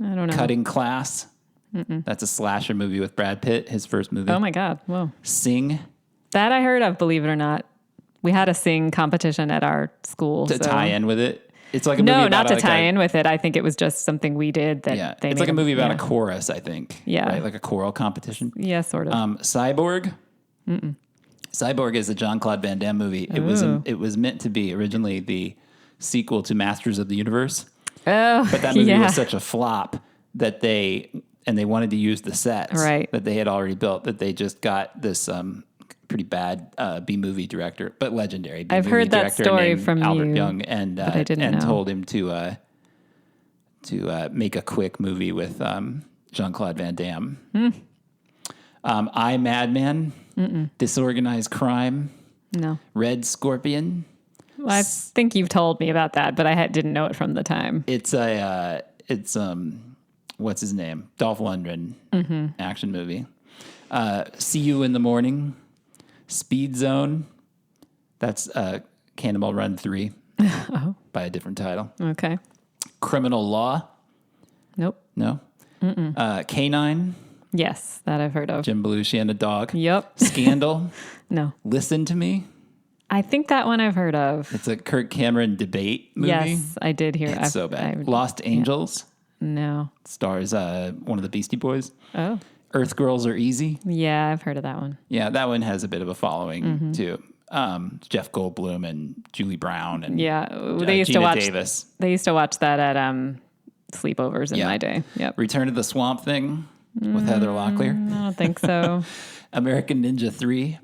I don't know. Cutting Class. That's a slasher movie with Brad Pitt, his first movie. Oh my God. Whoa. Sing. That I heard of, believe it or not. We had a sing competition at our school. To tie in with it. It's like a movie No, about not to tie in with it. I think it was just something we did that they it's made like a movie about a chorus, I think. Yeah. Right? Like a choral competition. Yeah, sort of. Cyborg. Cyborg is a Jean-Claude Van Damme movie. It was meant to be originally the sequel to Masters of the Universe. Oh, but that movie was such a flop that they wanted to use the sets that they had already built, that they just got this pretty bad B-movie director, but legendary B-movie I've heard that story from Albert you, Young, and told him to make a quick movie with Jean-Claude Van Damme. I, Madman, Disorganized Crime, Red Scorpion. Well, I think you've told me about that, but I didn't know it from the time. It's what's his name? Dolph Lundgren action movie. See You in the Morning, Speed Zone. That's Cannonball Run 3 by a different title. Okay. Criminal Law. Nope. No. K-9. Yes, that I've heard of. Jim Belushi and a dog. Yep. Scandal. No. Listen to Me. I think that one I've heard of. It's a Kirk Cameron debate movie. Yes, I did hear. It's so bad. Lost Angels. No. Stars one of the Beastie Boys. Oh. Earth Girls Are Easy. Yeah, I've heard of that one. Yeah, that one has a bit of a following too. Jeff Goldblum and Julie Brown and they used Gina to watch Davis. They used to watch that at sleepovers in my day. Yep. Return to the Swamp Thing with Heather Locklear. I don't think so. American Ninja 3.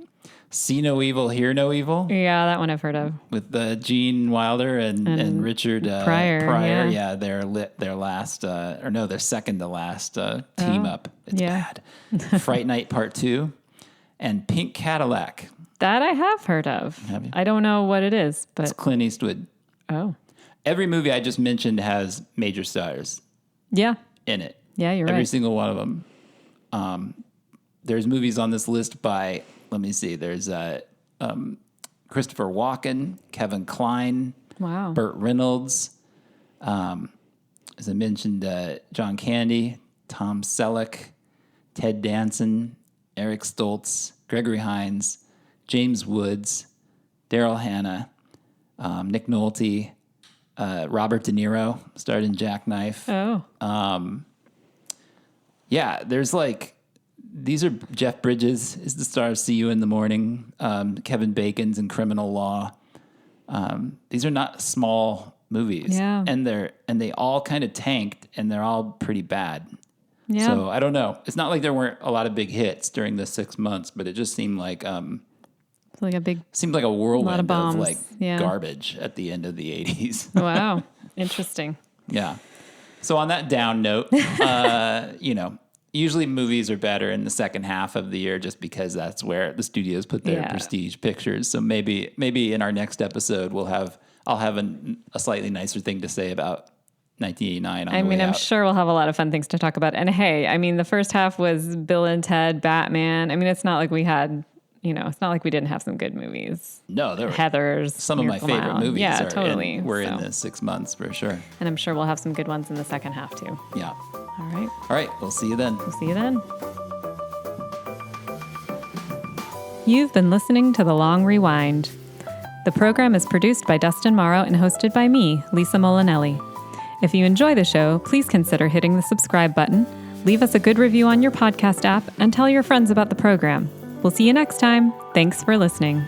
See No Evil, Hear No Evil. Yeah, that one I've heard of. With Gene Wilder and Richard Pryor. Yeah, their second to last team up. It's bad. Fright Night Part 2 and Pink Cadillac. That I have heard of. Have you? I don't know what it is, but it's Clint Eastwood. Oh. Every movie I just mentioned has major stars. Yeah. In it. Yeah, you're right. Every single one of them. There's movies on this list by, let me see, there's Christopher Walken, Kevin Kline, wow, Burt Reynolds, as I mentioned, John Candy, Tom Selleck, Ted Danson, Eric Stoltz, Gregory Hines, James Woods, Daryl Hannah, Nick Nolte, Robert De Niro starred in Jackknife. Oh. Yeah, there's these are Jeff Bridges is the star of See You in the Morning. Kevin Bacon's in Criminal Law. These are not small movies. Yeah. And they all kind of tanked, and they're all pretty bad. Yeah. So I don't know. It's not like there weren't a lot of big hits during the 6 months, but it just seemed like it's like a whirlwind of bombs. Garbage at the end of the 80s. Wow. Interesting. Yeah. So on that down note, usually movies are better in the second half of the year just because that's where the studios put their prestige pictures. So maybe in our next episode I'll have a slightly nicer thing to say about 1989. I'm sure we'll have a lot of fun things to talk about. And hey, the first half was Bill and Ted, Batman. It's not like we had, it's not like we didn't have some good movies. No, there were Heathers. Some of my favorite movies. Yeah, totally. We're in the 6 months for sure. And I'm sure we'll have some good ones in the second half too. Yeah. All right. We'll see you then. We'll see you then. You've been listening to The Long Rewind. The program is produced by Dustin Morrow and hosted by me, Lisa Molinelli. If you enjoy the show, please consider hitting the subscribe button, leave us a good review on your podcast app, and tell your friends about the program. We'll see you next time. Thanks for listening.